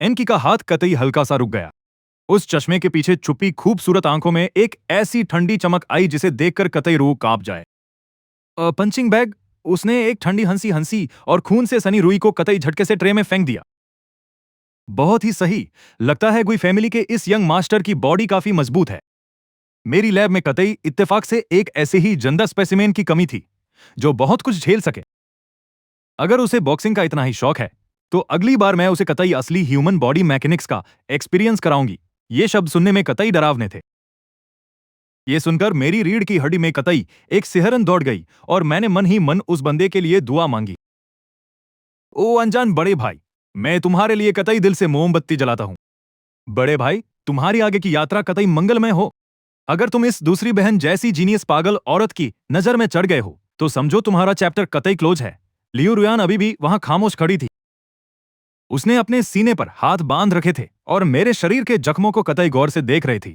एनकी का हाथ कतई हल्का सा रुक गया। उस चश्मे के पीछे छुपी खूबसूरत आंखों में एक ऐसी ठंडी चमक आई जिसे देखकर कतई रूह कांप जाए। Punching bag. उसने एक ठंडी हंसी हंसी और खून से सनी रुई को कतई झटके से ट्रे में फेंक दिया। बहुत ही सही। लगता है गुई फैमिली के इस यंग मास्टर की बॉडी काफी मजबूत है। मेरी लैब में कतई इत्तेफाक से एक ऐसे ही जंदा स्पेसिमेन की कमी थी जो बहुत कुछ झेल सके। अगर उसे बॉक्सिंग का इतना ही शौक है तो अगली बार मैं उसे कतई असली ह्यूमन बॉडी मैकेनिक्स का एक्सपीरियंस कराऊंगी। ये शब्द सुनने में कतई डरावने थे। ये सुनकर मेरी रीढ़ की हड्डी में कतई एक सिहरन दौड़ गई और मैंने मन ही मन उस बंदे के लिए दुआ मांगी। ओ अनजान बड़े भाई, मैं तुम्हारे लिए कतई दिल से मोमबत्ती जलाता हूं। बड़े भाई, तुम्हारी आगे की यात्रा कतई मंगलमय हो। अगर तुम इस दूसरी बहन जैसी जीनियस पागल औरत की नजर में चढ़ गए हो तो समझो तुम्हारा चैप्टर कतई क्लोज है। लियू रुयान अभी भी वहां खामोश खड़ी थी। उसने अपने सीने पर हाथ बांध रखे थे और मेरे शरीर के जख्मों को कतई गौर से देख रही थी।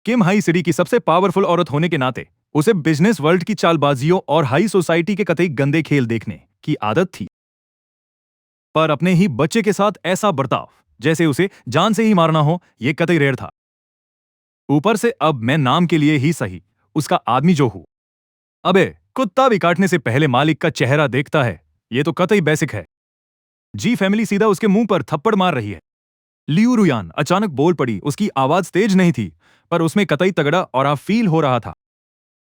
किम हाई सिटी की सबसे पावरफुल औरत होने के नाते उसे बिजनेस वर्ल्ड की चालबाजियों और हाई सोसाइटी के कतई गंदे खेल देखने की आदत थी। पर अपने ही बच्चे के साथ ऐसा बर्ताव, जैसे उसे जान से ही मारना हो, यह कतई रेयर था। ऊपर से अब मैं नाम के लिए ही सही उसका आदमी जो हूं। अबे, कुत्ता भी काटने से पहले मालिक का चेहरा देखता है, यह तो कतई बेसिक है। जी फैमिली सीधा उसके मुंह पर थप्पड़ मार रही है। लियू रुयान अचानक बोल पड़ी। उसकी आवाज तेज नहीं थी पर उसमें कतई तगड़ा और फील हो रहा था।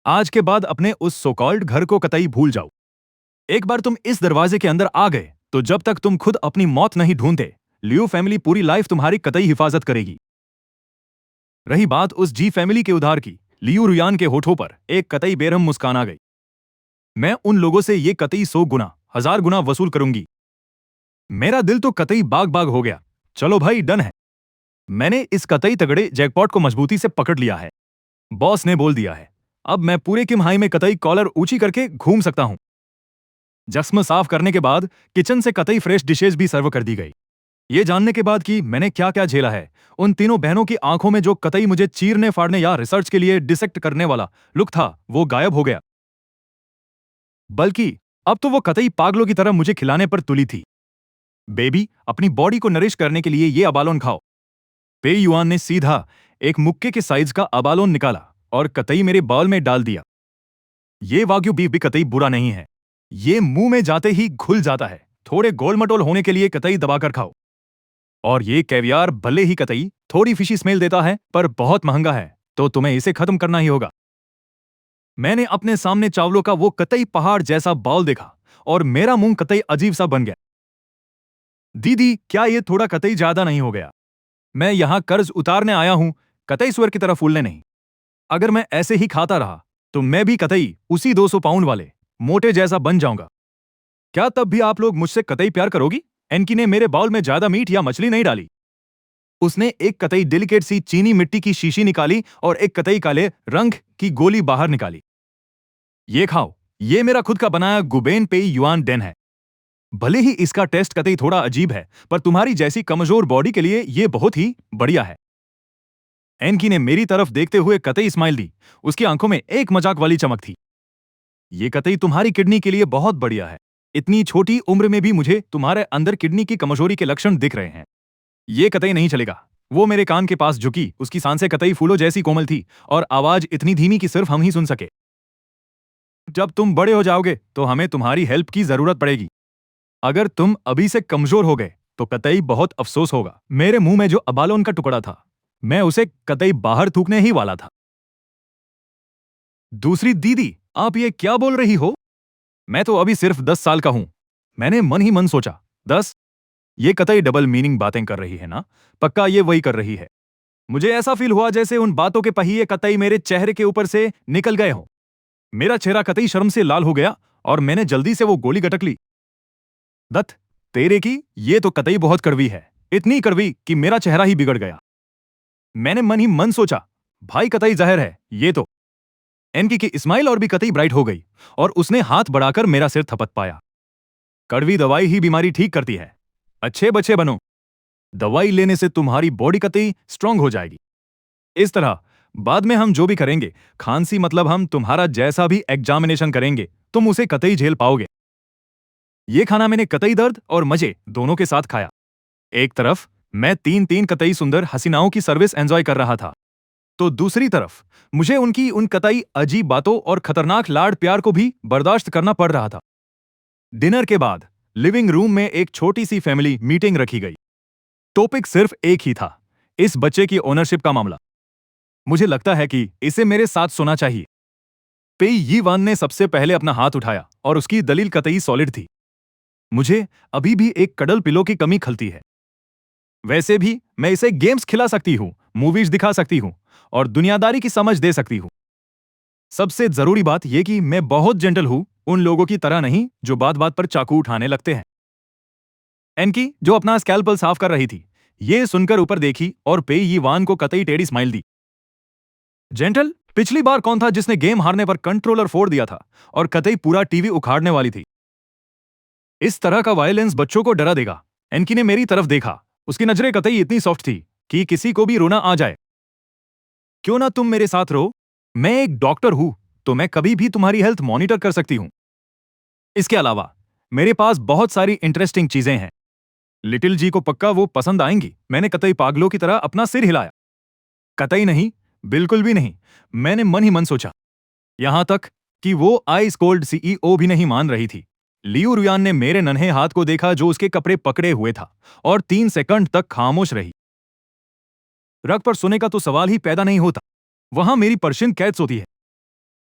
आज के बाद अपने उस सोकॉल्ड घर को कतई भूल जाओ। एक बार तुम इस दरवाजे के अंदर आ गए तो जब तक तुम खुद अपनी मौत नहीं ढूंढते, लियू फैमिली पूरी लाइफ तुम्हारी कतई हिफाजत करेगी। रही बात उस जी फैमिली के उधार की, लियू रुयान के होठों पर एक कतई बेरहम मुस्कान आ गई। मैं उन लोगों से ये कतई 100 गुना 1000 गुना वसूल करूंगी। मेरा दिल तो कतई बाग बाग हो गया। चलो भाई, डन है। मैंने इस कतई तगड़े जैकपॉट को मजबूती से पकड़ लिया है। बॉस ने बोल दिया है, अब मैं पूरे किम हाई में कतई कॉलर ऊंची करके घूम सकता हूं। जख्म साफ करने के बाद किचन से कतई फ्रेश डिशेज भी सर्व कर दी गई। ये जानने के बाद कि मैंने क्या क्या झेला है, उन तीनों बहनों की आंखों में जो कतई मुझे चीरने फाड़ने या रिसर्च के लिए डिसेक्ट करने वाला लुक था, वो गायब हो गया। बल्कि अब तो वो कतई पागलों की तरह मुझे खिलाने पर तुली थी। बेबी, अपनी बॉडी को नरिश करने के लिए ये अबालोन खाओ। पे युआन ने सीधा एक मुक्के के साइज का अबालोन निकाला और कतई मेरे बाउल में डाल दिया। ये वाग्यू बीफ भी कतई बुरा नहीं है। ये मुंह में जाते ही घुल जाता है। थोड़े गोलमटोल होने के लिए कतई दबाकर खाओ। और ये कैवियार भले ही कतई थोड़ी फिशी स्मेल देता है पर बहुत महंगा है, तो तुम्हें इसे खत्म करना ही होगा। मैंने अपने सामने चावलों का वो कतई पहाड़ जैसा बाउल देखा और मेरा मुंह कतई अजीब सा बन गया। दीदी, क्या ये थोड़ा कतई ज्यादा नहीं हो गया? मैं यहां कर्ज उतारने आया हूं, कतई सुअर की तरह फूलने नहीं। अगर मैं ऐसे ही खाता रहा तो मैं भी कतई उसी 200 पाउंड वाले मोटे जैसा बन जाऊंगा। क्या तब भी आप लोग मुझसे कतई प्यार करोगी? एनकी ने मेरे बाउल में ज्यादा मीट या मछली नहीं डाली। उसने एक कतई डेलिकेट सी चीनी मिट्टी की शीशी निकाली और एक कतई काले रंग की गोली बाहर निकाली। ये खाओ, ये मेरा खुद का बनाया गुबेन पेई युआन डेन है। भले ही इसका टेस्ट कतई थोड़ा अजीब है, पर तुम्हारी जैसी कमजोर बॉडी के लिए ये बहुत ही बढ़िया है। एनकी ने मेरी तरफ देखते हुए कतई स्माइल दी। उसकी आंखों में एक मजाक वाली चमक थी। ये कतई तुम्हारी किडनी के लिए बहुत बढ़िया है। इतनी छोटी उम्र में भी मुझे तुम्हारे अंदर किडनी की कमजोरी के लक्षण दिख रहे हैं। ये कतई नहीं चलेगा। वो मेरे कान के पास झुकी। उसकी सांसें कतई फूलों जैसी कोमल थी और आवाज इतनी धीमी कि सिर्फ हम ही सुन सके। जब तुम बड़े हो जाओगे तो हमें तुम्हारी हेल्प की जरूरत पड़ेगी। अगर तुम अभी से कमजोर हो गए तो कतई बहुत अफसोस होगा। मेरे मुंह में जो अबालोन का टुकड़ा था, मैं उसे कतई बाहर थूकने ही वाला था। दूसरी दीदी, आप ये क्या बोल रही हो? मैं तो अभी सिर्फ 10 साल का हूं। मैंने मन ही मन सोचा, 10? ये कतई डबल मीनिंग बातें कर रही है ना? पक्का ये वही कर रही है। मुझे ऐसा फील हुआ जैसे उन बातों के पहिए कतई मेरे चेहरे के ऊपर से निकल गए हो। मेरा चेहरा कतई शर्म से लाल हो गया और मैंने जल्दी से वो गोली गटक ली। दत्त, तेरे की ये तो कतई बहुत कड़वी है। इतनी कड़वी कि मेरा चेहरा ही बिगड़ गया। मैंने मन ही मन सोचा, भाई कतई जहर है ये तो। एनकी की स्माइल और भी कतई ब्राइट हो गई और उसने हाथ बढ़ाकर मेरा सिर थपथ पाया। कड़वी दवाई ही बीमारी ठीक करती है। अच्छे बच्चे बनो। दवाई लेने से तुम्हारी बॉडी कतई स्ट्रांग हो जाएगी। इस तरह बाद में हम जो भी करेंगे, खांसी मतलब हम तुम्हारा जैसा भी एग्जामिनेशन करेंगे, तुम उसे कतई झेल पाओगे। ये खाना मैंने कतई दर्द और मजे दोनों के साथ खाया। एक तरफ मैं तीन तीन कतई सुंदर हसीनाओं की सर्विस एंजॉय कर रहा था, तो दूसरी तरफ मुझे उनकी उन कतई अजीब बातों और खतरनाक लाड प्यार को भी बर्दाश्त करना पड़ रहा था। डिनर के बाद लिविंग रूम में एक छोटी सी फैमिली मीटिंग रखी गई। टॉपिक सिर्फ एक ही था, इस बच्चे की ओनरशिप का मामला। मुझे लगता है कि इसे मेरे साथ सोना चाहिए। पेई यीवान ने सबसे पहले अपना हाथ उठाया और उसकी दलील कतई सॉलिड थी। मुझे अभी भी एक कडल पिलो की कमी खलती है। वैसे भी मैं इसे गेम्स खिला सकती हूं, मूवीज दिखा सकती हूं और दुनियादारी की समझ दे सकती हूं। सबसे जरूरी बात यह कि मैं बहुत जेंटल हूं, उन लोगों की तरह नहीं जो बात बात पर चाकू उठाने लगते हैं। एनकी, जो अपना स्कैल्पल साफ कर रही थी, ये सुनकर ऊपर देखी और पेई यीवान को कतई टेढ़ी स्माइल दी। जेंटल, पिछली बार कौन था जिसने गेम हारने पर कंट्रोलर फोड़ दिया था और कतई पूरा टीवी उखाड़ने वाली थी? इस तरह का वायलेंस बच्चों को डरा देगा। एनकी ने मेरी तरफ देखा, उसकी नजरें कतई इतनी सॉफ्ट थी कि किसी को भी रोना आ जाए। क्यों ना तुम मेरे साथ रहो? मैं एक डॉक्टर हूं, तो मैं कभी भी तुम्हारी हेल्थ मॉनिटर कर सकती हूं। इसके अलावा मेरे पास बहुत सारी इंटरेस्टिंग चीजें हैं। लिटिल जी को पक्का वो पसंद आएंगी। मैंने कतई पागलों की तरह अपना सिर हिलाया। कतई नहीं, बिल्कुल भी नहीं। मैंने मन ही मन सोचा। यहां तक कि वो आइस कोल्ड सीईओ भी नहीं मान रही थी। लियू रुयान ने मेरे नन्हे हाथ को देखा जो उसके कपड़े पकड़े हुए था, और 3 सेकंड तक खामोश रही। रग पर सोने का तो सवाल ही पैदा नहीं होता। वहां मेरी पर्शियन कैट्स होती है।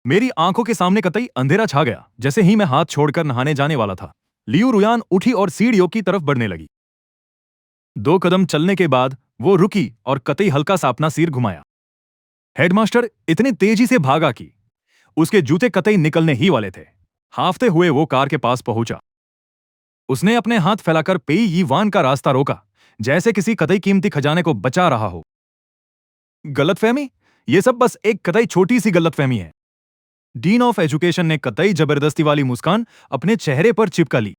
मेरी आंखों के सामने कतई अंधेरा छा गया जैसे ही मैं हाथ छोड़कर नहाने जाने वाला था। लियू रुयान उठी और सीढ़ियों की तरफ बढ़ने लगी। 2 कदम चलने के बाद वो रुकी और कतई हल्का सा अपना सिर घुमाया। हेडमास्टर इतनी तेजी से भागा कि उसके जूते कतई निकलने ही वाले थे। हाफते हुए वो कार के पास पहुंचा। उसने अपने हाथ फैलाकर पेई यीवान का रास्ता रोका, जैसे किसी कतई कीमती खजाने को बचा रहा हो। गलतफहमी? ये सब बस एक कतई छोटी सी गलतफहमी है। डीन ऑफ एजुकेशन ने कतई जबरदस्ती वाली मुस्कान अपने चेहरे पर चिपका ली।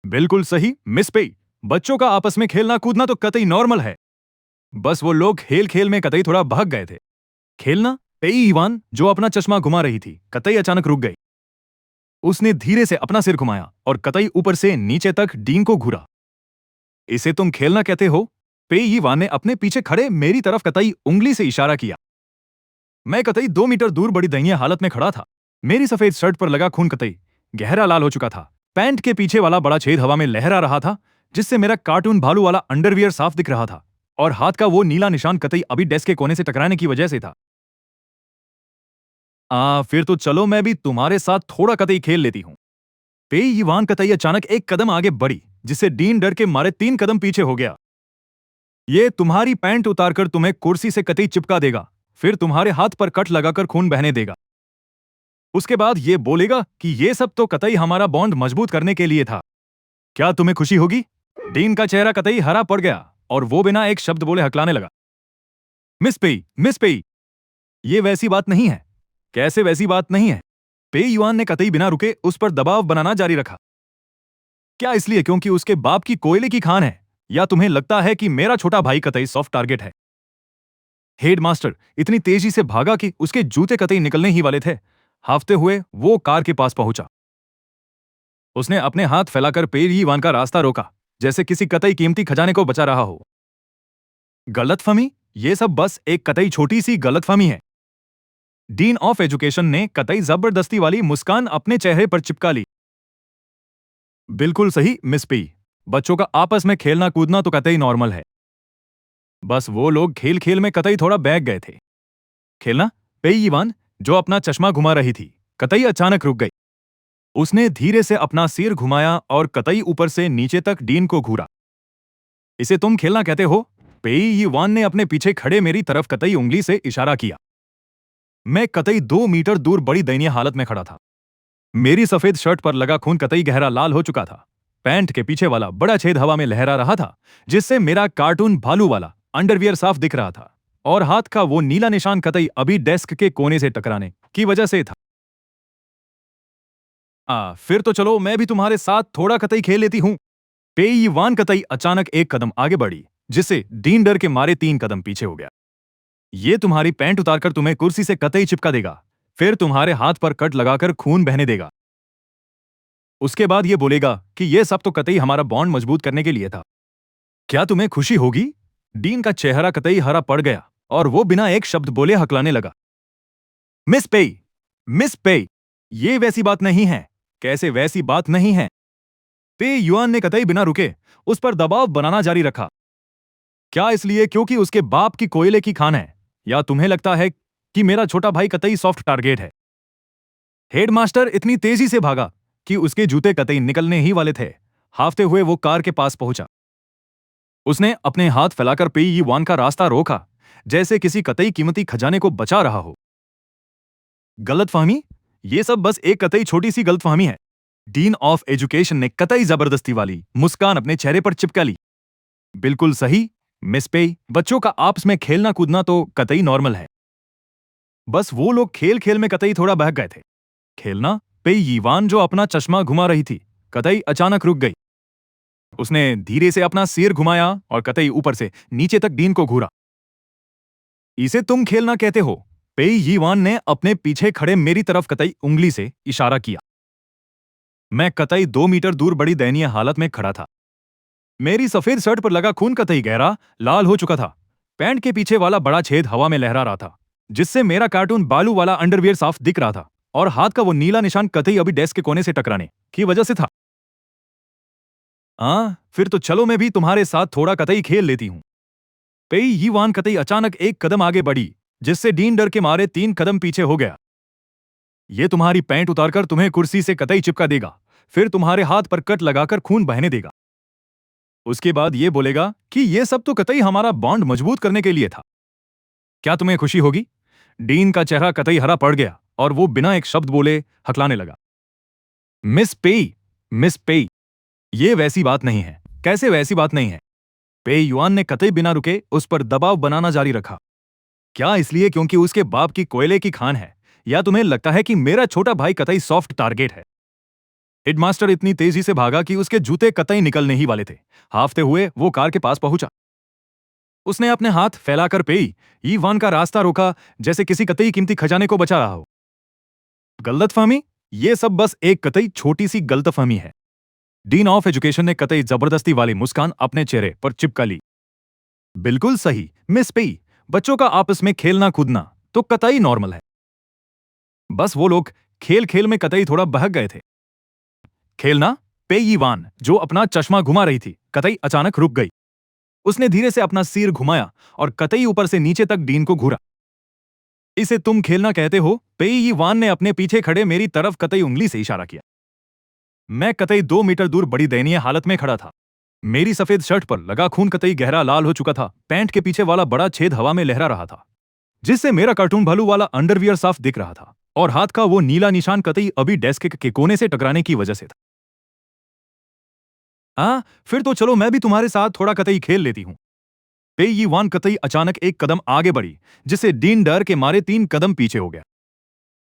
बिल्कुल सही, मिस पेई। बच्चों का आपस में खेलना कूदना तो कतई नॉर्मल है। बस वो लोग खेल खेल में कतई थोड़ा भाग गए थे। खेलना? पेई यीवान, जो अपना चश्मा घुमा रही थी, कतई अचानक रुक गई। उसने धीरे से अपना सिर घुमाया और कतई ऊपर से नीचे तक डीन को घूरा। इसे तुम खेलना कहते हो? पेई यीवान ने अपने पीछे खड़े मेरी तरफ कतई उंगली से इशारा किया। मैं कतई 2 मीटर दूर बड़ी दयनीय हालत में खड़ा था। मेरी सफेद शर्ट पर लगा खून कतई गहरा लाल हो चुका था। पैंट के पीछे वाला बड़ा छेद हवा में लहरा रहा था, जिससे मेरा कार्टून भालू वाला अंडरवियर साफ दिख रहा था, और हाथ का वो नीला निशान कतई अभी डेस्क के कोने से टकराने की वजह से था। फिर तो चलो मैं भी तुम्हारे साथ थोड़ा कतई खेल लेती हूं। पेई यीवान कतई अचानक एक कदम आगे बढ़ी, जिससे डीन डर के मारे 3 कदम पीछे हो गया। ये तुम्हारी पैंट उतारकर तुम्हें कुर्सी से कतई चिपका देगा, फिर तुम्हारे हाथ पर कट लगाकर खून बहने देगा। उसके बाद ये बोलेगा कि ये सब तो कतई हमारा बॉन्ड मजबूत करने के लिए था। क्या तुम्हें खुशी होगी? डीन का चेहरा कतई हरा पड़ गया और वो बिना एक शब्द बोले हकलाने लगा। मिस पेई, ये वैसी बात नहीं है। कैसे वैसी बात नहीं है? पेई युआन ने कतई बिना रुके उस पर दबाव बनाना जारी रखा। क्या इसलिए क्योंकि उसके बाप की कोयले की खान है, या तुम्हें लगता है कि मेरा छोटा भाई कतई सॉफ्ट टारगेट है? हेडमास्टर इतनी तेजी से भागा कि उसके जूते कतई निकलने ही वाले थे। हाफते हुए वो कार के पास पहुंचा। उसने अपने हाथ फैलाकर पेई यीवान का रास्ता रोका, जैसे किसी कतई कीमती खजाने को बचा रहा हो। गलतफहमी? ये सब बस एक कतई छोटी सी गलतफहमी है। डीन ऑफ एजुकेशन ने कतई जबरदस्ती वाली मुस्कान अपने चेहरे पर चिपका ली। बिल्कुल सही, मिस पेई। बच्चों का आपस में खेलना कूदना तो कतई नॉर्मल है। बस वो लोग खेल खेल में कतई थोड़ा बहक गए थे। खेलना? पेई यीवान, जो अपना चश्मा घुमा रही थी, कतई अचानक रुक गई। उसने धीरे से अपना सिर घुमाया और कतई ऊपर से नीचे तक डीन को घूरा। इसे तुम खेलना कहते हो? पेई यीवान ने अपने पीछे खड़े मेरी तरफ कतई उंगली से इशारा किया। मैं कतई 2 मीटर दूर बड़ी दयनीय हालत में खड़ा था। मेरी सफेद शर्ट पर लगा खून कतई गहरा लाल हो चुका था। पैंट के पीछे वाला बड़ा छेद हवा में लहरा रहा था, जिससे मेरा कार्टून भालू वाला अंडरवियर साफ दिख रहा था, और हाथ का वो नीला निशान कतई अभी डेस्क के कोने से टकराने की वजह से था। फिर तो चलो मैं भी तुम्हारे साथ थोड़ा कतई खेल लेती हूं। पेई यीवान कतई अचानक एक कदम आगे बढ़ी, जिससे डीन डर के मारे 3 कदम पीछे हो गया। ये तुम्हारी पैंट उतारकर तुम्हें कुर्सी से कतई चिपका देगा, फिर तुम्हारे हाथ पर कट लगाकर खून बहने देगा। उसके बाद ये बोलेगा कि ये सब तो कतई हमारा बॉन्ड मजबूत करने के लिए था। क्या तुम्हें खुशी होगी? डीन का चेहरा कतई हरा पड़ गया और वो बिना एक शब्द बोले हकलाने लगा। मिस पेई, मिस पेई, ये वैसी बात नहीं है। कैसे वैसी बात नहीं है? पे युआन ने कतई बिना रुके उस पर दबाव बनाना जारी रखा। क्या इसलिए क्योंकि उसके बाप की कोयले की खान है, या तुम्हें लगता है कि मेरा छोटा भाई कतई सॉफ्ट टारगेट है? हेडमास्टर इतनी तेजी से भागा कि उसके जूते कतई निकलने ही वाले थे। हाफते हुए वो कार के पास पहुंचा। उसने अपने हाथ फैलाकर पेई यीवान का रास्ता रोका, जैसे किसी कतई कीमती खजाने को बचा रहा हो। गलतफहमी? ये सब बस एक कतई छोटी सी गलतफहमी है। डीन ऑफ एजुकेशन ने कतई जबरदस्ती वाली मुस्कान अपने चेहरे पर चिपका ली। बिल्कुल सही, मिस पेई, बच्चों का आपस में खेलना कूदना तो कतई नॉर्मल है। बस वो लोग खेल खेल में कतई थोड़ा बहक गए थे। खेलना? पेई यीवान जो अपना चश्मा घुमा रही थी, कतई अचानक रुक गई। उसने धीरे से अपना सिर घुमाया और कतई ऊपर से नीचे तक डीन को घूरा। इसे तुम खेलना कहते हो? पेई यीवान ने अपने पीछे खड़े मेरी तरफ कतई उंगली से इशारा किया। मैं कतई 2 मीटर दूर बड़ी दयनीय हालत में खड़ा था। मेरी सफेद शर्ट पर लगा खून कतई गहरा लाल हो चुका था। पैंट के पीछे वाला बड़ा छेद हवा में लहरा रहा था, जिससे मेरा कार्टून बालू वाला अंडरवियर साफ दिख रहा था, और हाथ का वो नीला निशान कतई अभी डेस्क के कोने से टकराने की वजह से था। फिर तो चलो मैं भी तुम्हारे साथ थोड़ा कतई खेल लेती हूं। पेई यीवान कतई अचानक एक कदम आगे बढ़ी, जिससे डीन डर के मारे 3 कदम पीछे हो गया। ये तुम्हारी पैंट उतारकर तुम्हें कुर्सी से कतई चिपका देगा, फिर तुम्हारे हाथ पर कट लगाकर खून बहने देगा। उसके बाद ये बोलेगा कि ये सब तो कतई हमारा बॉन्ड मजबूत करने के लिए था। क्या तुम्हें खुशी होगी? डीन का चेहरा कतई हरा पड़ गया और वो बिना एक शब्द बोले हकलाने लगा। मिस पेई, मिस पेई, ये वैसी बात नहीं है। कैसे वैसी बात नहीं है? पेई युआन ने कतई बिना रुके उस पर दबाव बनाना जारी रखा। क्या इसलिए क्योंकि उसके बाप की कोयले की खान है, या तुम्हें लगता है कि मेरा छोटा भाई कतई सॉफ्ट टारगेट है? हेडमास्टर इतनी तेजी से भागा कि उसके जूते कतई निकलने ही वाले थे। हाफते हुए वो कार के पास पहुंचा। उसने अपने हाथ फैलाकर पेई यीवान का रास्ता रोका, जैसे किसी कतई कीमती खजाने को बचा रहा हो। गलतफहमी? ये सब बस एक कतई छोटी सी गलतफहमी है। डीन ऑफ एजुकेशन ने कतई जबरदस्ती वाली मुस्कान अपने चेहरे पर चिपका ली। बिल्कुल सही, मिस पेई, बच्चों का आपस में खेलना कूदना तो कतई नॉर्मल है। बस वो लोग खेल खेल में कतई थोड़ा बहक गए थे। खेलना? पेई यीवान जो अपना चश्मा घुमा रही थी, कतई अचानक रुक गई। उसने धीरे से अपना सिर घुमाया और कतई ऊपर से नीचे तक डीन को घूरा। इसे तुम खेलना कहते हो? पेई यीवान ने अपने पीछे खड़े मेरी तरफ कतई उंगली से इशारा किया। मैं कतई 2 मीटर दूर बड़ी दयनीय हालत में खड़ा था। मेरी सफेद शर्ट पर लगा खून कतई गहरा लाल हो चुका था। पैंट के पीछे वाला बड़ा छेद हवा में लहरा रहा था, जिससे मेरा कार्टून भालू वाला अंडरवियर साफ दिख रहा था, और हाथ का वो नीला निशान कतई अभी डेस्क के कोने से टकराने की वजह से था। फिर तो चलो मैं भी तुम्हारे साथ थोड़ा कतई खेल लेती हूं। पेई यीवान कतई अचानक एक कदम आगे बढ़ी, जिससे डीन डर के मारे 3 कदम पीछे हो गया।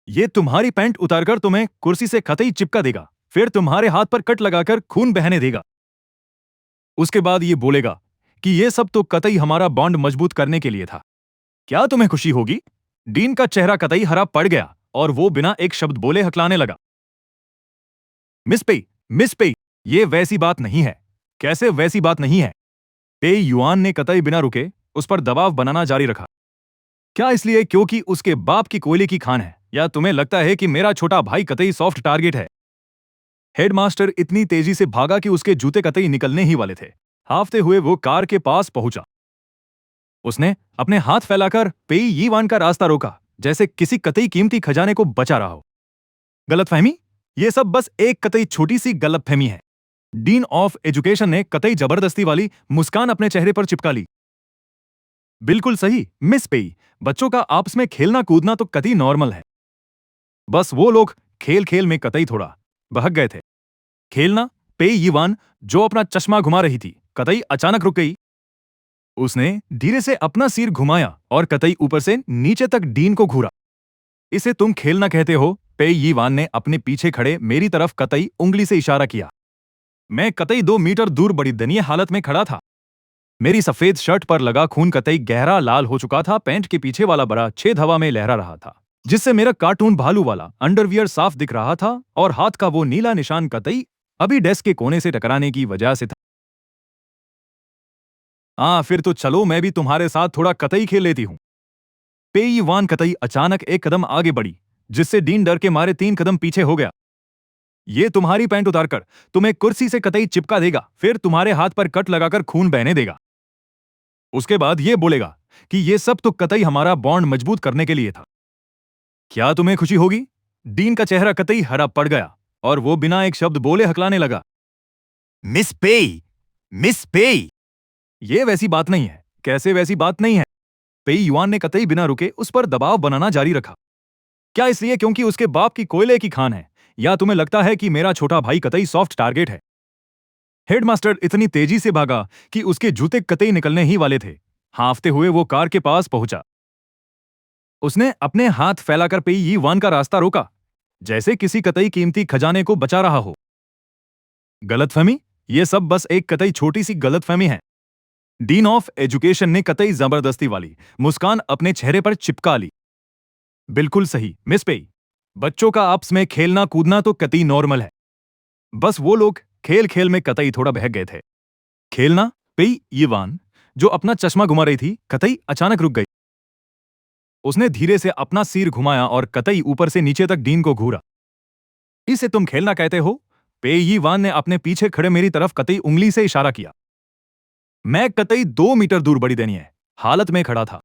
ये तुम्हारी पैंट उतारकर तुम्हें कुर्सी से कतई चिपका देगा, फिर तुम्हारे हाथ पर कट लगाकर खून बहने देगा। उसके बाद ये बोलेगा कि ये सब तो कतई हमारा बॉन्ड मजबूत करने के लिए था। क्या तुम्हें खुशी होगी? डीन का चेहरा कतई हरा पड़ गया और वो बिना एक शब्द बोले हकलाने लगा। मिस पेई, मिस पेई, ये वैसी बात नहीं है। कैसे वैसी बात नहीं है? पेई युआन ने कतई बिना रुके उस पर दबाव बनाना जारी रखा। क्या इसलिए क्योंकि उसके बाप की कोयले की खान है, या तुम्हें लगता है कि मेरा छोटा भाई कतई सॉफ्ट टारगेट है? हेडमास्टर इतनी तेजी से भागा कि उसके जूते कतई निकलने ही वाले थे। हाफते हुए वो कार के पास पहुंचा। उसने अपने हाथ फैलाकर पेई यीवान का रास्ता रोका, जैसे किसी कतई कीमती खजाने को बचा रहा हो। गलतफहमी? ये सब बस एक कतई छोटी सी गलतफहमी है। डीन ऑफ एजुकेशन ने कतई जबरदस्ती वाली मुस्कान अपने चेहरे पर चिपका ली। बिल्कुल सही, मिस पेई, बच्चों का आपस में खेलना कूदना तो कतई नॉर्मल है। बस वो लोग खेल खेल में कतई थोड़ा बहक गए थे। खेलना? पेई यीवान जो अपना चश्मा घुमा रही थी, कतई अचानक रुक गई। उसने धीरे से अपना सिर घुमाया और कतई ऊपर से नीचे तक डीन को घूरा। इसे तुम खेलना कहते हो? पेई यीवान ने अपने पीछे खड़े मेरी तरफ कतई उंगली से इशारा किया। मैं कतई 2 मीटर दूर बड़ी दयनीय हालत में खड़ा था। मेरी सफेद शर्ट पर लगा खून कतई गहरा लाल हो चुका था। पैंट के पीछे वाला बड़ा छेद हवा में लहरा रहा था, जिससे मेरा कार्टून भालू वाला अंडरवियर साफ दिख रहा था, और हाथ का वो नीला निशान कतई अभी डेस्क के कोने से टकराने की वजह से था। फिर तो चलो मैं भी तुम्हारे साथ थोड़ा कतई खेल लेती हूं। पेई वान कतई अचानक एक कदम आगे बढ़ी, जिससे डीन डर के मारे 3 कदम पीछे हो गया। ये तुम्हारी पैंट उतारकर तुम्हें कुर्सी से कतई चिपका देगा, फिर तुम्हारे हाथ पर कट लगाकर खून बहने देगा। उसके बाद ये बोलेगा कि ये सब तो कतई हमारा बॉन्ड मजबूत करने के लिए था। क्या तुम्हें खुशी होगी? डीन का चेहरा कतई हरा पड़ गया और वो बिना एक शब्द बोले हकलाने लगा। मिस पेई, मिस पेई। ये वैसी बात नहीं है। कैसे वैसी बात नहीं है? पेई युआन ने कतई बिना रुके उस पर दबाव बनाना जारी रखा। क्या इसलिए क्योंकि उसके बाप की कोयले की खान है, या तुम्हें लगता है कि मेरा छोटा भाई कतई सॉफ्ट टारगेट है? हेडमास्टर इतनी तेजी से भागा कि उसके जूते कतई निकलने ही वाले थे। हांफते हुए वो कार के पास पहुंचा। उसने अपने हाथ फैलाकर पेई यी वान का रास्ता रोका, जैसे किसी कतई कीमती खजाने को बचा रहा हो। गलतफहमी? ये सब बस एक कतई छोटी सी गलतफहमी है। डीन ऑफ एजुकेशन ने कतई जबरदस्ती वाली मुस्कान अपने चेहरे पर चिपका ली। बिल्कुल सही मिस पेई। बच्चों का आपस में खेलना कूदना तो कतई नॉर्मल है। बस वो लोग खेल खेल में कतई थोड़ा बहक गए थे। खेलना? पेई यीवान, जो अपना चश्मा घुमा रही थी, कतई अचानक रुक गई। उसने धीरे से अपना सिर घुमाया और कतई ऊपर से नीचे तक डीन को घूरा। इसे तुम खेलना कहते हो? पेई यीवान ने अपने पीछे खड़े मेरी तरफ कतई उंगली से इशारा किया। मैं कतई 2 मीटर दूर बड़ी दयनीय हालत में खड़ा था।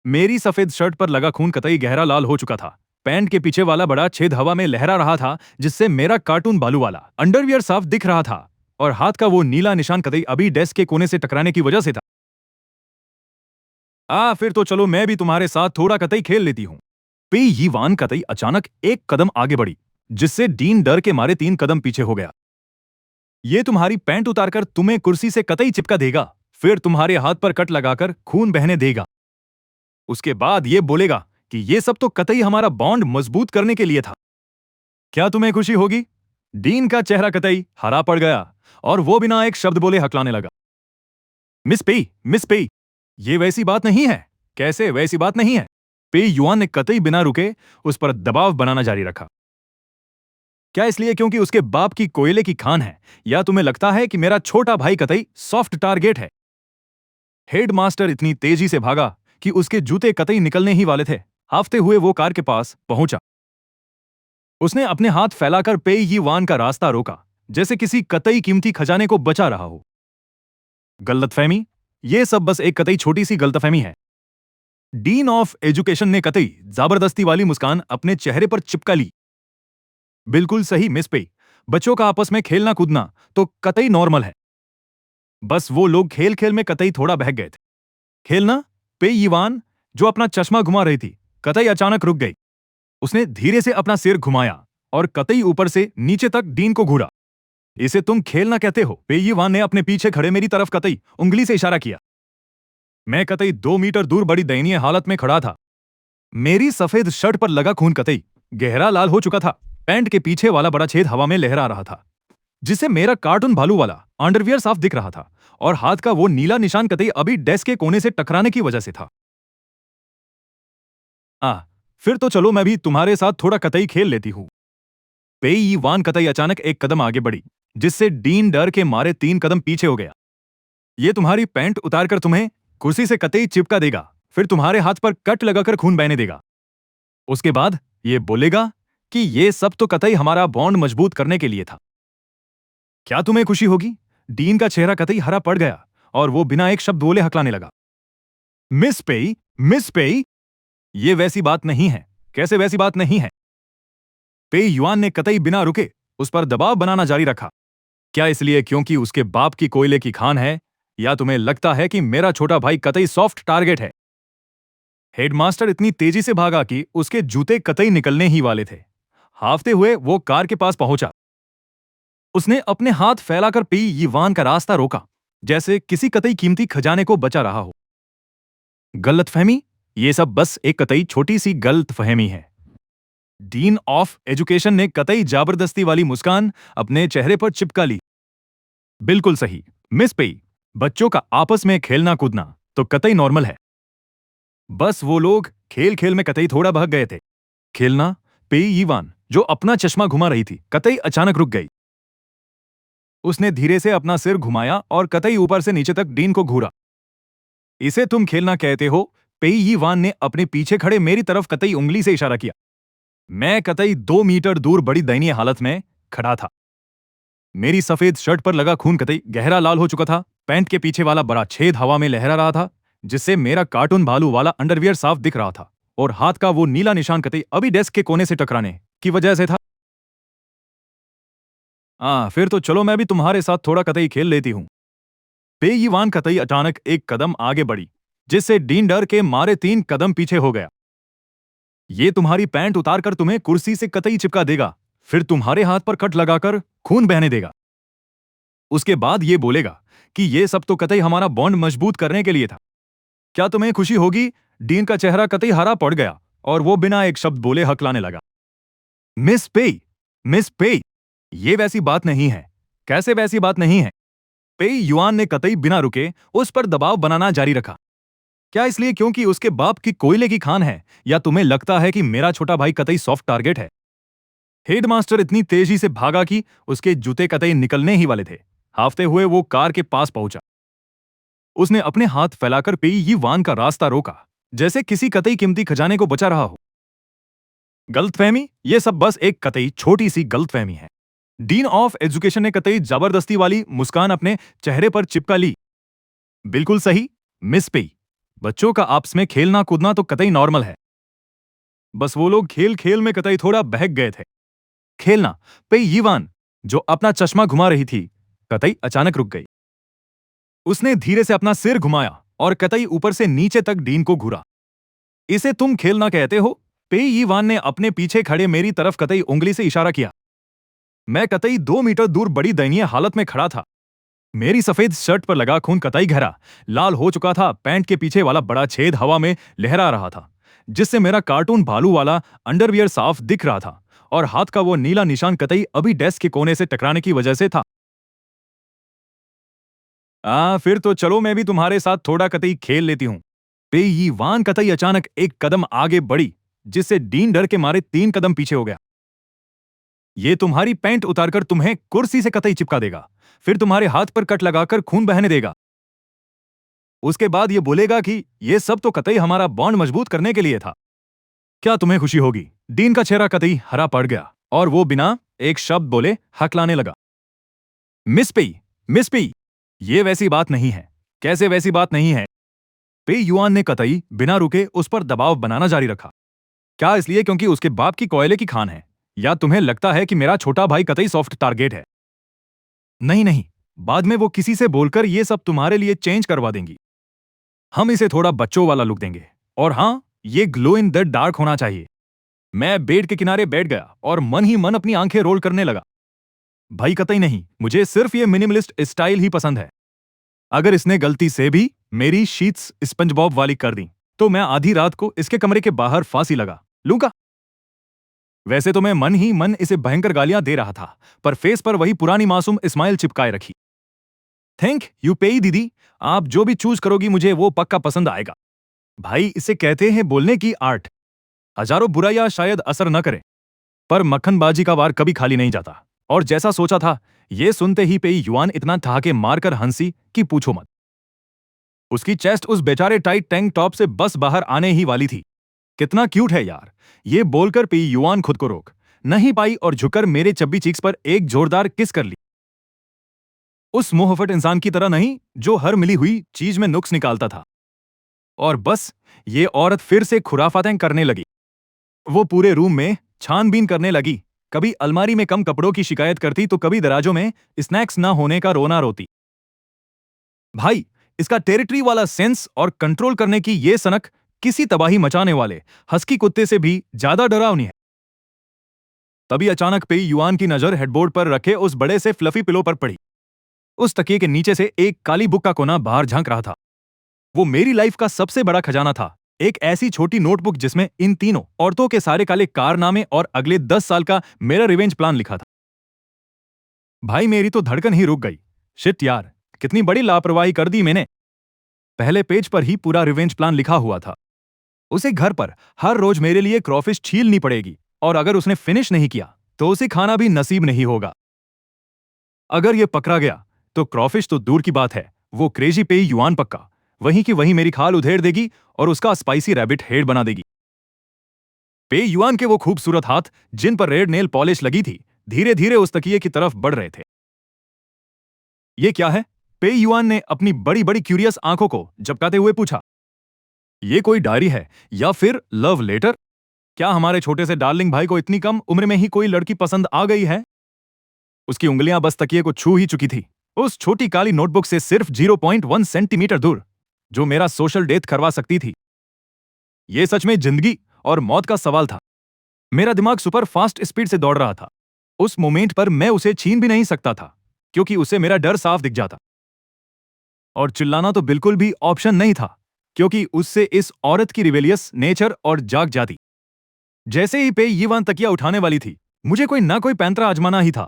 मेरी सफेद शर्ट पर लगा खून कतई गहरा लाल हो चुका था। पैंट के पीछे वाला बड़ा छेद हवा में लहरा रहा था, जिससे मेरा कार्टून बालू वाला अंडरवियर साफ दिख रहा था, और हाथ का वो नीला निशान कतई अभी डेस्क के कोने से टकराने की वजह से था। फिर तो चलो मैं भी तुम्हारे साथ थोड़ा कतई खेल लेती हूं। पेई यीवान कतई अचानक एक कदम आगे बढ़ी, जिससे डीन डर के मारे 3 कदम पीछे हो गया। ये तुम्हारी पैंट उतारकर तुम्हें कुर्सी से कतई चिपका देगा, फिर तुम्हारे हाथ पर कट लगाकर खून बहने देगा। उसके बाद ये बोलेगा कि ये सब तो कतई हमारा बॉन्ड मजबूत करने के लिए था। क्या तुम्हें खुशी होगी? डीन का चेहरा कतई हरा पड़ गया और वो बिना एक शब्द बोले हकलाने लगा। मिस पेई, ये वैसी बात नहीं है। कैसे वैसी बात नहीं है? पेई युआन ने कतई बिना रुके उस पर दबाव बनाना जारी रखा। क्या इसलिए क्योंकि उसके बाप की कोयले की खान है, या तुम्हें लगता है कि मेरा छोटा भाई कतई सॉफ्ट टारगेट है? हेडमास्टर इतनी तेजी से भागा कि उसके जूते कतई निकलने ही वाले थे। हाफते हुए वो कार के पास पहुंचा। उसने अपने हाथ फैलाकर पेई यीवान का रास्ता रोका, जैसे किसी कतई कीमती खजाने को बचा रहा हो। गलतफहमी? ये सब बस एक कतई छोटी सी गलतफहमी है। डीन ऑफ एजुकेशन ने कतई जबरदस्ती वाली मुस्कान अपने चेहरे पर चिपका ली। बिल्कुल सही मिस पेई। बच्चों का आपस में खेलना कूदना तो कतई नॉर्मल है। बस वो लोग खेल खेल में कतई थोड़ा बहक गए थे। खेलना? पेई यीवान, जो अपना चश्मा घुमा रही थी, कतई अचानक रुक गई। उसने धीरे से अपना सिर घुमाया और कतई ऊपर से नीचे तक डीन को घूरा। इसे तुम खेलना कहते हो? पेई यीवान ने अपने पीछे खड़े मेरी तरफ कतई उंगली से इशारा किया। मैं कतई 2 मीटर दूर बड़ी दयनीय हालत में खड़ा था। मेरी सफेद शर्ट पर लगा खून कतई गहरा लाल हो चुका था। पैंट के पीछे वाला बड़ा छेद हवा में लहरा रहा था, जिससे मेरा कार्टून भालू वाला अंडरवियर साफ दिख रहा था, और हाथ का वो नीला निशान कतई अभी डेस्क के कोने से टकराने की वजह से था। फिर तो चलो मैं भी तुम्हारे साथ थोड़ा कतई खेल लेती हूं। पेई यीवान कतई अचानक एक कदम आगे बढ़ी, जिससे डीन डर के मारे 3 कदम पीछे हो गया। ये तुम्हारी पैंट उतारकर तुम्हें कुर्सी से कतई चिपका देगा, फिर तुम्हारे हाथ पर कट लगाकर खून बहने देगा। उसके बाद ये बोलेगा कि ये सब तो कतई हमारा बॉन्ड मजबूत करने के लिए था। क्या तुम्हें खुशी होगी? डीन का चेहरा कतई हरा पड़ गया और वो बिना एक शब्द बोले हकलाने लगा। मिस पेई, ये वैसी बात नहीं है। कैसे वैसी बात नहीं है? पेई युआन ने कतई बिना रुके उस पर दबाव बनाना जारी रखा। क्या इसलिए क्योंकि उसके बाप की कोयले की खान है, या तुम्हें लगता है कि मेरा छोटा भाई कतई सॉफ्ट टारगेट है? हेडमास्टर इतनी तेजी से भागा कि उसके जूते कतई निकलने ही वाले थे। हाफते हुए वो कार के पास पहुंचा। उसने अपने हाथ फैलाकर पेई यीवान का रास्ता रोका, जैसे किसी कतई कीमती खजाने को बचा रहा हो। गलतफहमी? ये सब बस एक कतई छोटी सी गलतफहमी है। डीन ऑफ एजुकेशन ने कतई जबरदस्ती वाली मुस्कान अपने चेहरे पर चिपका ली। बिल्कुल सही मिस पेई। बच्चों का आपस में खेलना कूदना तो कतई नॉर्मल है। बस वो लोग खेल खेल में कतई थोड़ा बहक गए थे। खेलना? पेई यीवान, जो अपना चश्मा घुमा रही थी, कतई अचानक रुक गई। उसने धीरे से अपना सिर घुमाया और कतई ऊपर से नीचे तक डीन को घूरा। इसे तुम खेलना कहते हो? पेई यी वान ने अपने पीछे खड़े मेरी तरफ कतई उंगली से इशारा किया। मैं कतई 2 मीटर दूर बड़ी दयनीय हालत में खड़ा था। मेरी सफेद शर्ट पर लगा खून कतई गहरा लाल हो चुका था। पैंट के पीछे वाला बड़ा छेद हवा में लहरा रहा था, जिससे मेरा कार्टून भालू वाला अंडरवियर साफ दिख रहा था। और हाथ का वो नीला निशान कतई अभी डेस्क के कोने से टकराने की वजह से था। फिर तो चलो मैं भी तुम्हारे साथ थोड़ा कतई खेल लेती हूं। पेई यी वान कतई अचानक एक कदम आगे बढ़ी, जिससे डीन डर के मारे 3 कदम पीछे हो गया। ये तुम्हारी पैंट उतारकर तुम्हें कुर्सी से कतई चिपका देगा, फिर तुम्हारे हाथ पर कट लगाकर खून बहने देगा। उसके बाद ये बोलेगा कि ये सब तो कतई हमारा बॉन्ड मजबूत करने के लिए था। क्या तुम्हें खुशी होगी? डीन का चेहरा कतई हरा पड़ गया और वो बिना एक शब्द बोले हकलाने लगा। मिस पेई, मिस पेई, ये वैसी बात नहीं है। कैसे वैसी बात नहीं है? पेई युआन ने कतई बिना रुके उस पर दबाव बनाना जारी रखा। क्या इसलिए क्योंकि उसके बाप की कोयले की खान है, या तुम्हें लगता है कि मेरा छोटा भाई कतई सॉफ्ट टारगेट है? हेडमास्टर इतनी तेजी से भागा कि उसके जूते कतई निकलने ही वाले थे। हाफते हुए वो कार के पास पहुंचा। उसने अपने हाथ फैलाकर पेई यी वान का रास्ता रोका, जैसे किसी कतई कीमती खजाने को बचा रहा हो। गलतफहमी? ये सब बस एक कतई छोटी सी गलतफहमी है। डीन ऑफ एजुकेशन ने कतई जबरदस्ती वाली मुस्कान अपने चेहरे पर चिपका ली। बिल्कुल सही, मिस पेई। बच्चों का आपस में खेलना कूदना तो कतई नॉर्मल है। बस वो लोग खेल खेल में कतई थोड़ा बहक गए थे। खेलना? पेई यी वान, जो अपना चश्मा घुमा रही थी, कतई अचानक रुक गई। उसने धीरे से अपना सिर घुमाया और कतई ऊपर से नीचे तक डीन को घूरा। इसे तुम खेलना कहते हो? पेई यी वान ने अपने पीछे खड़े मेरी तरफ कतई उंगली से इशारा किया। मैं कतई 2 मीटर दूर बड़ी दयनीय हालत में खड़ा था। मेरी सफेद शर्ट पर लगा खून कतई गहरा लाल हो चुका था। पैंट के पीछे वाला बड़ा छेद हवा में लहरा रहा था, जिससे मेरा कार्टून भालू वाला अंडरवियर साफ दिख रहा था। और हाथ का वो नीला निशान कतई अभी डेस्क के कोने से टकराने की वजह से था। फिर तो चलो मैं भी तुम्हारे साथ थोड़ा कतई खेल लेती हूं। पेई यी वान कतई अचानक एक कदम आगे बढ़ी, जिससे डीन डर के मारे 3 कदम पीछे हो गया। ये तुम्हारी पैंट उतारकर तुम्हें कुर्सी से कतई चिपका देगा, फिर तुम्हारे हाथ पर कट लगाकर खून बहने देगा। उसके बाद ये बोलेगा कि ये सब तो कतई हमारा बॉन्ड मजबूत करने के लिए था। क्या तुम्हें खुशी होगी? डीन का चेहरा कतई हरा पड़ गया और वो बिना एक शब्द बोले हकलाने लगा। मिस पेई, मिस पेई, ये वैसी बात नहीं है। कैसे वैसी बात नहीं है? पेई युआन ने कतई बिना रुके उस पर दबाव बनाना जारी रखा। क्या इसलिए क्योंकि उसके बाप की कोयले की खान है, या तुम्हें लगता है कि मेरा छोटा भाई कतई सॉफ्ट टारगेट है? नहीं नहीं, बाद में वो किसी से बोलकर ये सब तुम्हारे लिए चेंज करवा देंगी। हम इसे थोड़ा बच्चों वाला लुक देंगे। और हाँ, ये ग्लो इन द डार्क होना चाहिए। मैं बेड के किनारे बैठ गया और मन ही मन अपनी आंखें रोल करने लगा। भाई कतई नहीं, मुझे सिर्फ ये मिनिमलिस्ट स्टाइल ही पसंद है। अगर इसने गलती से भी मेरी शीट्स स्पंजबॉब वाली कर दी, तो मैं आधी रात को इसके कमरे के बाहर फांसी लगा लूंगा। वैसे तो मैं मन ही मन इसे भयंकर गालियां दे रहा था, पर फेस पर वही पुरानी मासूम स्माइल चिपकाए रखी। थैंक यू पेई दीदी, आप जो भी चूज करोगी मुझे वो पक्का पसंद आएगा। भाई, इसे कहते हैं बोलने की आर्ट। हजारों बुराइयां शायद असर न करे, पर मक्खनबाजी का वार कभी खाली नहीं जाता। और जैसा सोचा था, ये सुनते ही पेई युआन इतना ठहाके मारकर हंसी कि पूछो मत। उसकी चेस्ट उस बेचारे टाइट टैंक टॉप से बस बाहर आने ही वाली थी। कितना क्यूट है यार, ये बोलकर पेई युआन खुद को रोक नहीं पाई और झुककर मेरे चब्बी चीक्स पर एक जोरदार किस कर ली। उस मुंहफट इंसान की तरह नहीं जो हर मिली हुई चीज में नुक्स निकालता था। और बस ये औरत फिर से खुराफातें करने लगी। वो पूरे रूम में छानबीन करने लगी। कभी अलमारी में कम कपड़ों की शिकायत करती तो कभी दराजों में स्नैक्स ना होने का रोना रोती। भाई, इसका टेरिटरी वाला सेंस और कंट्रोल करने की ये सनक किसी तबाही मचाने वाले हस्की कुत्ते से भी ज्यादा डरावनी है। तभी अचानक पेई युआन की नजर हेडबोर्ड पर रखे उस बड़े से फ्लफी पिलो पर पड़ी। उस तकिए के नीचे से एक काली बुक का कोना बाहर झांक रहा था। वो मेरी लाइफ का सबसे बड़ा खजाना था। एक ऐसी छोटी नोटबुक जिसमें इन तीनों औरतों के सारे काले कारनामे और अगले 10 साल का मेरा रिवेंज प्लान लिखा था। भाई, मेरी तो धड़कन ही रुक गई। शिट यार, कितनी बड़ी लापरवाही कर दी मैंने। पहले पेज पर ही पूरा रिवेंज प्लान लिखा हुआ था। उसे घर पर हर रोज मेरे लिए क्रॉफिश छीलनी पड़ेगी, और अगर उसने फिनिश नहीं किया तो उसे खाना भी नसीब नहीं होगा। अगर ये पकड़ा गया तो क्रॉफिश तो दूर की बात है, वो क्रेजी पेई युआन पक्का वहीं की वहीं मेरी खाल उधेड़ देगी और उसका स्पाइसी रैबिट हेड बना देगी। पे युआन के वो खूबसूरत हाथ जिन पर रेड नेल पॉलिश लगी थी, धीरे धीरे उस तकिए की तरफ बढ़ रहे थे। ये क्या है? पे युआन ने अपनी बड़ी बड़ी क्यूरियस आंखों को झपकाते हुए पूछा। ये कोई डायरी है या फिर लव लेटर? क्या हमारे छोटे से डार्लिंग भाई को इतनी कम उम्र में ही कोई लड़की पसंद आ गई है? उसकी उंगलियां बस तकिए को छू ही चुकी थी, उस छोटी काली नोटबुक से सिर्फ 0.1 सेंटीमीटर दूर, जो मेरा सोशल डेथ करवा सकती थी। यह सच में जिंदगी और मौत का सवाल था। मेरा दिमाग सुपर फास्ट स्पीड से दौड़ रहा था। उस मोमेंट पर मैं उसे छीन भी नहीं सकता था, क्योंकि उसे मेरा डर साफ दिख जाता। और चिल्लाना तो बिल्कुल भी ऑप्शन नहीं था, क्योंकि उससे इस औरत की रिवेलियस नेचर और जाग जाती। जैसे ही पे यीवान तकिया उठाने वाली थी, मुझे कोई ना कोई पैंतरा आजमाना ही था।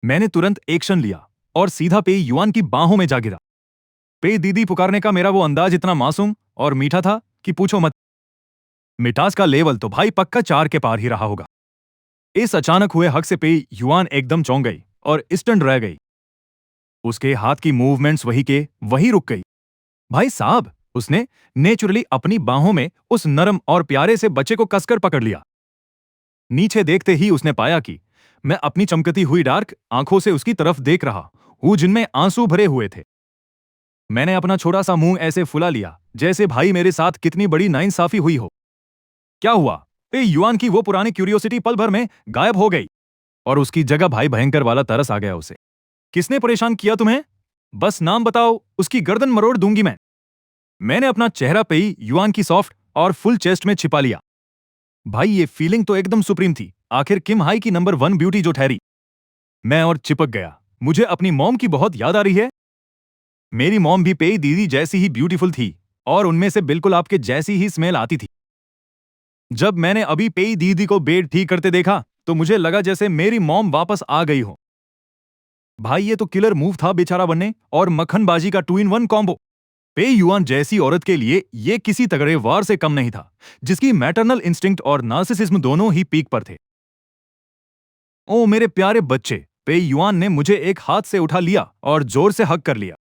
मैंने तुरंत एक्शन लिया और सीधा पे युआन की बाहों में जा गिरा। पे दीदी पुकारने का मेरा वो अंदाज इतना मासूम और मीठा था कि पूछो मत। मिठास का लेवल तो भाई पक्का 4 के पार ही रहा होगा। इस अचानक हुए हक से पे युआन एकदम चौंक गई और स्टन रह गई। उसके हाथ की मूवमेंट्स वही के वही रुक गई। भाई साहब, उसने नेचुरली अपनी बाहों में उस नरम और प्यारे से बच्चे को कसकर पकड़ लिया। नीचे देखते ही उसने पाया कि मैं अपनी चमकती हुई डार्क आंखों से उसकी तरफ देख रहा हूं, जिनमें आंसू भरे हुए थे। मैंने अपना छोटा सा मुंह ऐसे फुला लिया जैसे भाई मेरे साथ कितनी बड़ी नाइंसाफी हुई हो। क्या हुआ? पे युआन की वो पुरानी क्यूरियोसिटी पल भर में गायब हो गई और उसकी जगह भाई भयंकर वाला तरस आ गया उसे। किसने परेशान किया तुम्हें? बस नाम बताओ, उसकी गर्दन मरोड़ दूंगी मैं। मैंने अपना चेहरा पे ही युआन की सॉफ्ट और फुल चेस्ट में छिपा लिया। भाई ये फीलिंग तो एकदम सुप्रीम थी, आखिर किम हाई की नंबर 1 ब्यूटी जो ठहरी। मैं और चिपक गया। मुझे अपनी मॉम की बहुत याद आ रही है। मेरी मॉम भी पेई दीदी जैसी ही ब्यूटीफुल थी और उनमें से बिल्कुल आपके जैसी ही स्मेल आती थी। जब मैंने अभी पेई दीदी को बेड ठीक करते देखा तो मुझे लगा जैसे मेरी मॉम वापस आ गई हो। भाई ये तो किलर मूव था बेचारा बनने और मक्खनबाजी का 2 इन 1 कॉम्बो। पे युआन जैसी औरत के लिए ये किसी तगड़े वार से कम नहीं था, जिसकी मैटरनल इंस्टिंक्ट और नार्सिसिज्म दोनों ही पीक पर थे। ओ मेरे प्यारे बच्चे, पे युआन ने मुझे एक हाथ से उठा लिया और जोर से हग कर लिया।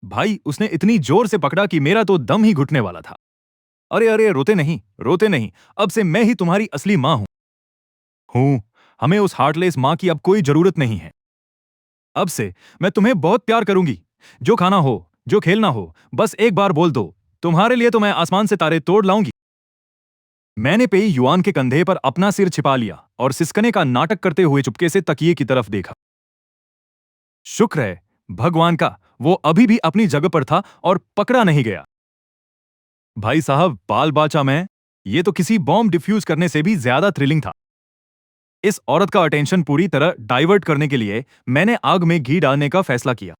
भाई उसने इतनी जोर से पकड़ा कि मेरा तो दम ही घुटने वाला था। अरे अरे, रोते नहीं रोते नहीं, अब से मैं ही तुम्हारी असली मां हूं। हमें उस हार्टलेस मां की अब कोई जरूरत नहीं है। अब से मैं तुम्हें बहुत प्यार करूंगी। जो खाना हो, जो खेलना हो, बस एक बार बोल दो, तुम्हारे लिए तो मैं आसमान से तारे तोड़ लाऊंगी। मैंने पे युआन के कंधे पर अपना सिर छिपा लिया और सिसकने का नाटक करते हुए चुपके से तकिए की तरफ देखा। शुक्र है भगवान का, वो अभी भी अपनी जगह पर था और पकड़ा नहीं गया। भाई साहब, बाल बाचा मैं, ये तो किसी बॉम्ब डिफ्यूज करने से भी ज्यादा थ्रिलिंग था। इस औरत का अटेंशन पूरी तरह डाइवर्ट करने के लिए मैंने आग में घी डालने का फैसला किया।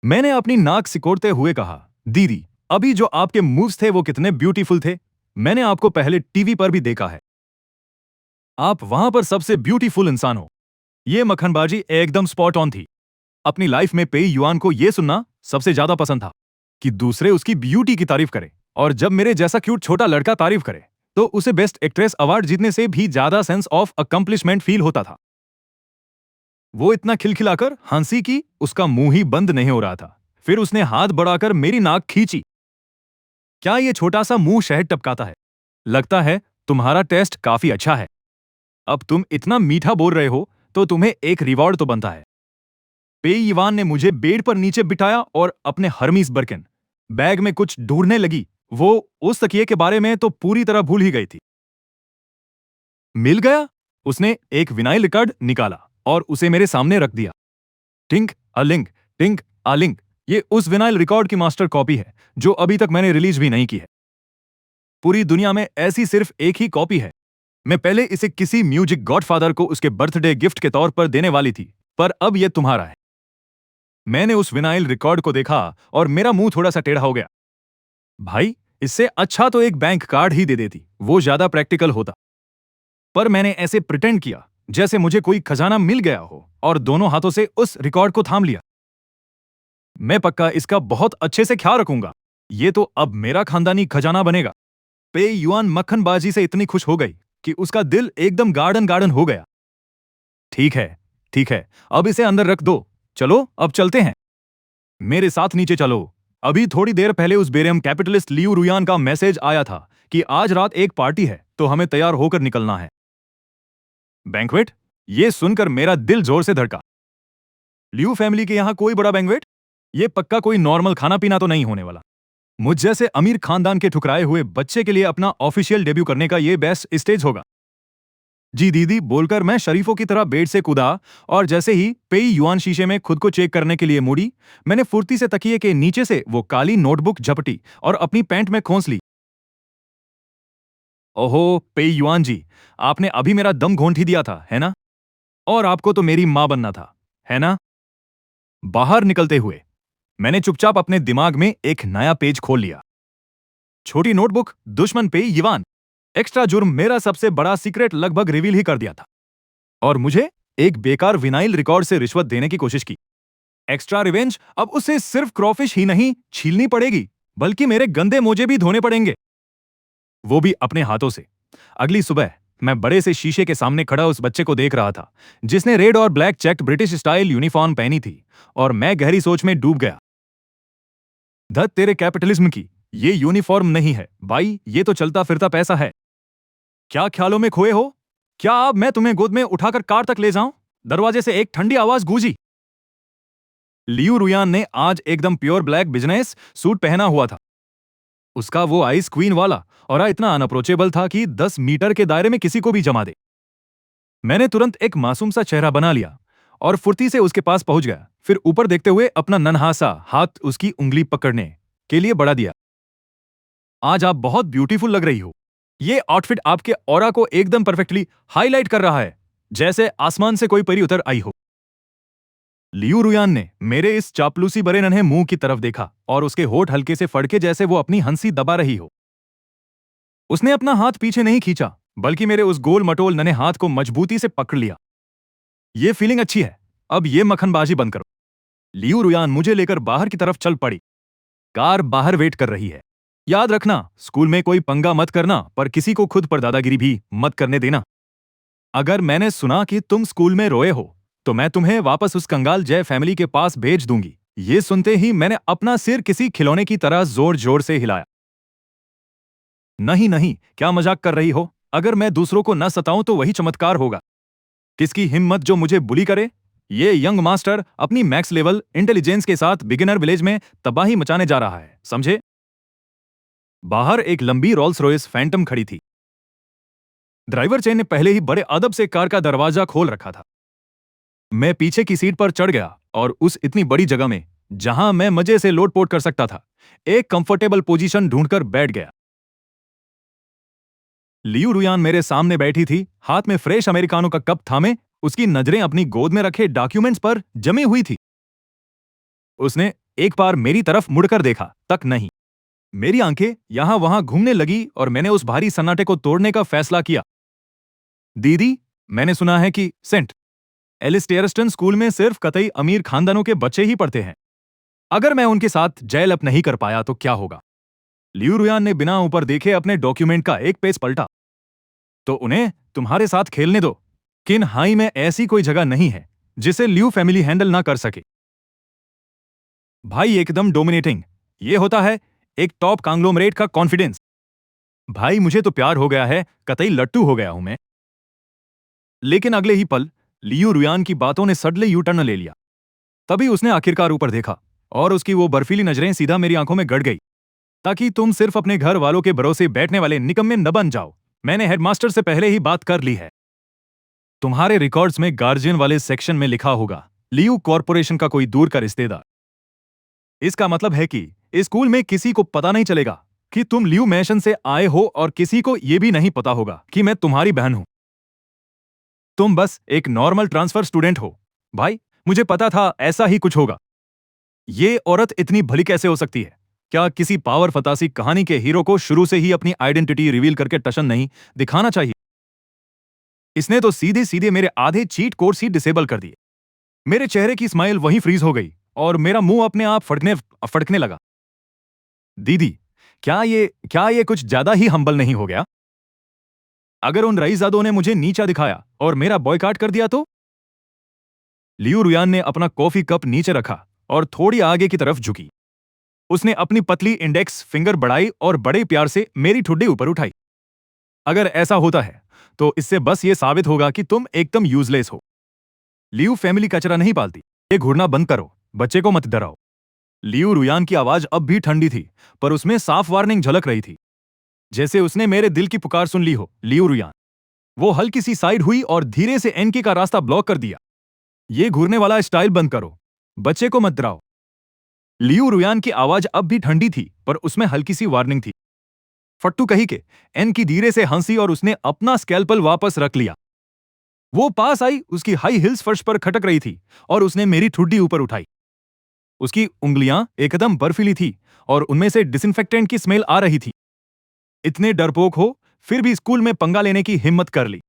मैंने अपनी नाक सिकोड़ते हुए कहा, दीदी, अभी जो आपके मूव्स थे वो कितने ब्यूटीफुल थे। मैंने आपको पहले टीवी पर भी देखा है। आप वहां पर सबसे ब्यूटीफुल इंसान हो। ये मक्खनबाजी एकदम स्पॉट ऑन थी। अपनी लाइफ में पे युआन को यह सुनना सबसे ज्यादा पसंद था कि दूसरे उसकी ब्यूटी की तारीफ करें, और जब मेरे जैसा क्यूट छोटा लड़का तारीफ करे तो उसे बेस्ट एक्ट्रेस अवार्ड जीतने से भी ज्यादा सेंस ऑफ अकम्प्लिशमेंट फील होता था। वो इतना खिलखिलाकर हंसी कि उसका मुंह ही बंद नहीं हो रहा था। फिर उसने हाथ बढ़ाकर मेरी नाक खींची। क्या ये छोटा सा मुंह शहद टपकाता है? लगता है तुम्हारा टेस्ट काफी अच्छा है। अब तुम इतना मीठा बोल रहे हो तो तुम्हें एक रिवॉर्ड तो बनता है। पे इवान ने मुझे बेड पर नीचे बिठाया और अपने हर्मीस बर्किन बैग में कुछ ढूंढने लगी। वो उस तकिए के बारे में तो पूरी तरह भूल ही गई थी। मिल गया। उसने एक विनाइल रिकॉर्ड निकाला और उसे मेरे सामने रख दिया। टिंक अलिंग, टिंक अलिंग, ये उस विनाइल रिकॉर्ड की मास्टर कॉपी है जो अभी तक मैंने रिलीज भी नहीं की है। पूरी दुनिया में ऐसी सिर्फ एक ही कॉपी है। मैं पहले इसे किसी म्यूजिक गॉडफादर को उसके बर्थडे गिफ्ट के तौर पर देने वाली थी, पर अब यह तुम्हारा है। मैंने उस विनाइल रिकॉर्ड को देखा और मेरा मुंह थोड़ा सा टेढ़ा हो गया। भाई, इससे अच्छा तो एक बैंक कार्ड ही दे देती, वो ज्यादा प्रैक्टिकल होता। पर मैंने ऐसे प्रिटेंड किया जैसे मुझे कोई खजाना मिल गया हो और दोनों हाथों से उस रिकॉर्ड को थाम लिया। मैं पक्का इसका बहुत अच्छे से ख्याल रखूंगा। ये तो अब मेरा खानदानी खजाना बनेगा। पे युआन मक्खनबाजी से इतनी खुश हो गई कि उसका दिल एकदम गार्डन गार्डन हो गया। ठीक है, ठीक है, अब इसे अंदर रख दो। चलो अब चलते हैं। मेरे साथ नीचे चलो। अभी थोड़ी देर पहले उस बेरहम कैपिटलिस्ट लियू रुयान का मैसेज आया था कि आज रात एक पार्टी है, तो हमें तैयार होकर निकलना है। बैंक्वेट? ये सुनकर मेरा दिल जोर से धड़का। लियू फैमिली के यहां कोई बड़ा बैंक्वेट? ये पक्का कोई नॉर्मल खाना पीना तो नहीं होने वाला। मुझ जैसे अमीर खानदान के ठुकराए हुए बच्चे के लिए अपना ऑफिशियल डेब्यू करने का ये बेस्ट स्टेज होगा। जी दीदी बोलकर मैं शरीफों की तरह बेड से कूदा और जैसे ही पेई युआन शीशे में खुद को चेक करने के लिए मुड़ी, मैंने फुर्ती से तकिए के नीचे से वो काली नोटबुक झपटी और अपनी पैंट में खोंस ली। ओहो पेई युआन जी, आपने अभी मेरा दम घोंट ही दिया था, है ना? और आपको तो मेरी मां बनना था, है ना? बाहर निकलते हुए मैंने चुपचाप अपने दिमाग में एक नया पेज खोल लिया। छोटी नोटबुक, दुश्मन पे युआन, एक्स्ट्रा जुर्म, मेरा सबसे बड़ा सीक्रेट लगभग रिवील ही कर दिया था। और मुझे एक बेकार विनाइल रिकॉर्ड से रिश्वत देने की कोशिश की। एक्स्ट्रा रिवेंज, अब उसे सिर्फ क्रॉफिश ही नहीं छीलनी पड़ेगी, बल्कि मेरे गंदे मोजे भी धोने पड़ेंगे, वो भी अपने हाथों से। अगली सुबह मैं बड़े से शीशे के सामने खड़ा उस बच्चे को देख रहा था जिसने रेड और black checked British style uniform पहनी थी, और मैं गहरी सोच में डूब गया। धत तेरे कैपिटलिज्म की, ये यूनिफॉर्म नहीं है भाई, ये तो चलता फिरता पैसा है। क्या ख्यालों में खोए हो? क्या अब मैं तुम्हें गोद में उठाकर कार तक ले जाऊं? दरवाजे से एक ठंडी आवाज गूंजी। लियू रुयान ने आज एकदम प्योर ब्लैक बिजनेस सूट पहना हुआ था। उसका वो आइस क्वीन वाला और इतना अनअप्रोचेबल था कि 10 मीटर के दायरे में किसी को भी जमा दे। मैंने तुरंत एक मासूम सा चेहरा बना लिया और फुर्ती से उसके पास पहुंच गया, फिर ऊपर देखते हुए अपना नन्हा सा हाथ उसकी उंगली पकड़ने के लिए बढ़ा दिया। आज आप बहुत ब्यूटीफुल लग रही हो। ये आउटफिट आपके ऑरा को एकदम परफेक्टली हाईलाइट कर रहा है, जैसे आसमान से कोई परी उतर आई हो। लियू रुयान ने मेरे इस चापलूसी भरे नन्हे मुंह की तरफ देखा और उसके होठ हल्के से फड़के जैसे वो अपनी हंसी दबा रही हो। उसने अपना हाथ पीछे नहीं खींचा, बल्कि मेरे उस गोल मटोल नन्हे हाथ को मजबूती से पकड़ लिया। ये फीलिंग अच्छी है, अब ये मक्खनबाजी बंद करो। लियू रुयान मुझे लेकर बाहर की तरफ चल पड़ी। कार बाहर वेट कर रही है। याद रखना, स्कूल में कोई पंगा मत करना, पर किसी को खुद पर दादागिरी भी मत करने देना। अगर मैंने सुना कि तुम स्कूल में रोए हो, तो मैं तुम्हें वापस उस कंगाल जय फैमिली के पास भेज दूंगी। ये सुनते ही मैंने अपना सिर किसी खिलौने की तरह जोर जोर से हिलाया। नहीं नहीं, क्या मजाक कर रही हो? अगर मैं दूसरों को न सताऊं तो वही चमत्कार होगा। किसकी हिम्मत जो मुझे बुली करे? ये यंग मास्टर अपनी मैक्स लेवल इंटेलिजेंस के साथ बिगिनर विलेज में तबाही मचाने जा रहा है, समझे? बाहर एक लंबी रोल्स रॉयस फैंटम खड़ी थी। ड्राइवर चेन ने पहले ही बड़े अदब से कार का दरवाजा खोल रखा था। मैं पीछे की सीट पर चढ़ गया और उस इतनी बड़ी जगह में, जहां मैं मजे से लोटपोट कर सकता था, एक कंफर्टेबल पोजीशन ढूंढकर बैठ गया। लियू रुयान मेरे सामने बैठी थी, हाथ में फ्रेश अमेरिकानो का कप थामे, उसकी नजरें अपनी गोद में रखे डॉक्यूमेंट्स पर जमी हुई थी। उसने एक बार मेरी तरफ मुड़कर देखा तक नहीं। मेरी आंखें यहां वहां घूमने लगी और मैंने उस भारी सन्नाटे को तोड़ने का फैसला किया। दीदी, मैंने सुना है कि सेंट एलिस्टेयरस्टन स्कूल में सिर्फ कतई अमीर खानदानों के बच्चे ही पढ़ते हैं। अगर मैं उनके साथ जेल अप नहीं कर पाया तो क्या होगा? लियू रुयान ने बिना ऊपर देखे अपने डॉक्यूमेंट का एक पेज पलटा। तो उन्हें तुम्हारे साथ खेलने दो। किन हाई में ऐसी कोई जगह नहीं है जिसे लियू फैमिली हैंडल ना कर सके। भाई एकदम डोमिनेटिंग, ये होता है एक टॉप कांग्लोमरेट का कॉन्फिडेंस। भाई मुझे तो प्यार हो गया है, कतई लट्टू हो गया हूं मैं। लेकिन अगले ही पल लियू रुयान की बातों ने सडले यू टर्न ले लिया। तभी उसने आखिरकार ऊपर देखा और उसकी वो बर्फीली नजरें सीधा मेरी आंखों में गड़ गई। ताकि तुम सिर्फ अपने घर वालों के भरोसे बैठने वाले निकम्मे न बन जाओ, मैंने हेडमास्टर से पहले ही बात कर ली है। तुम्हारे रिकॉर्ड्स में गार्जियन वाले सेक्शन में लिखा होगा लियू कॉरपोरेशन का कोई दूर का रिश्तेदार। इसका मतलब है कि इस स्कूल में किसी को पता नहीं चलेगा कि तुम लियू मैशन से आए हो, और किसी को यह भी नहीं पता होगा कि मैं तुम्हारी बहन हूं। तुम बस एक नॉर्मल ट्रांसफर स्टूडेंट हो। भाई मुझे पता था ऐसा ही कुछ होगा। ये औरत इतनी भली कैसे हो सकती है? क्या किसी पावर फतासी कहानी के हीरो को शुरू से ही अपनी आइडेंटिटी रिवील करके टशन नहीं दिखाना चाहिए? इसने तो सीधे सीधे मेरे आधे चीट कोर्स ही डिसेबल कर दिए। मेरे चेहरे की स्माइल वहीं फ्रीज हो गई और मेरा मुंह अपने आप फड़कने लगा। दीदी, क्या ये कुछ ज्यादा ही हम्बल नहीं हो गया? अगर उन रईसजादों ने मुझे नीचा दिखाया और मेरा बॉयकॉट कर दिया तो? लियू रुयान ने अपना कॉफी कप नीचे रखा और थोड़ी आगे की तरफ झुकी। उसने अपनी पतली इंडेक्स फिंगर बढ़ाई और बड़े प्यार से मेरी ठुड्डी ऊपर उठाई। अगर ऐसा होता है तो इससे बस ये साबित होगा कि तुम एकदम यूजलेस हो। लियू फैमिली कचरा नहीं पालती। ये घूरना बंद करो, बच्चे को मत डराओ। लियू रुयान की आवाज अब भी ठंडी थी, पर उसमें साफ वार्निंग झलक रही थी, जैसे उसने मेरे दिल की पुकार सुन ली हो। लियू रुयान। वो हल्की सी साइड हुई और धीरे से एनके का रास्ता ब्लॉक कर दिया। ये घूरने वाला स्टाइल बंद करो, बच्चे को मत डराओ। लियू रुयान की आवाज अब भी ठंडी थी, पर उसमें हल्की सी वार्निंग थी। फट्टू कही के एन की धीरे से हंसी और उसने अपना स्कैल्पल वापस रख लिया। वो पास आई, उसकी हाई हिल्स फर्श पर खटक रही थी और उसने मेरी ठुड्डी ऊपर उठाई। उसकी उंगलियां एकदम बर्फीली थी और उनमें से डिसइंफेक्टेंट की स्मेल आ रही थी। इतने डरपोक हो फिर भी स्कूल में पंगा लेने की हिम्मत कर ली।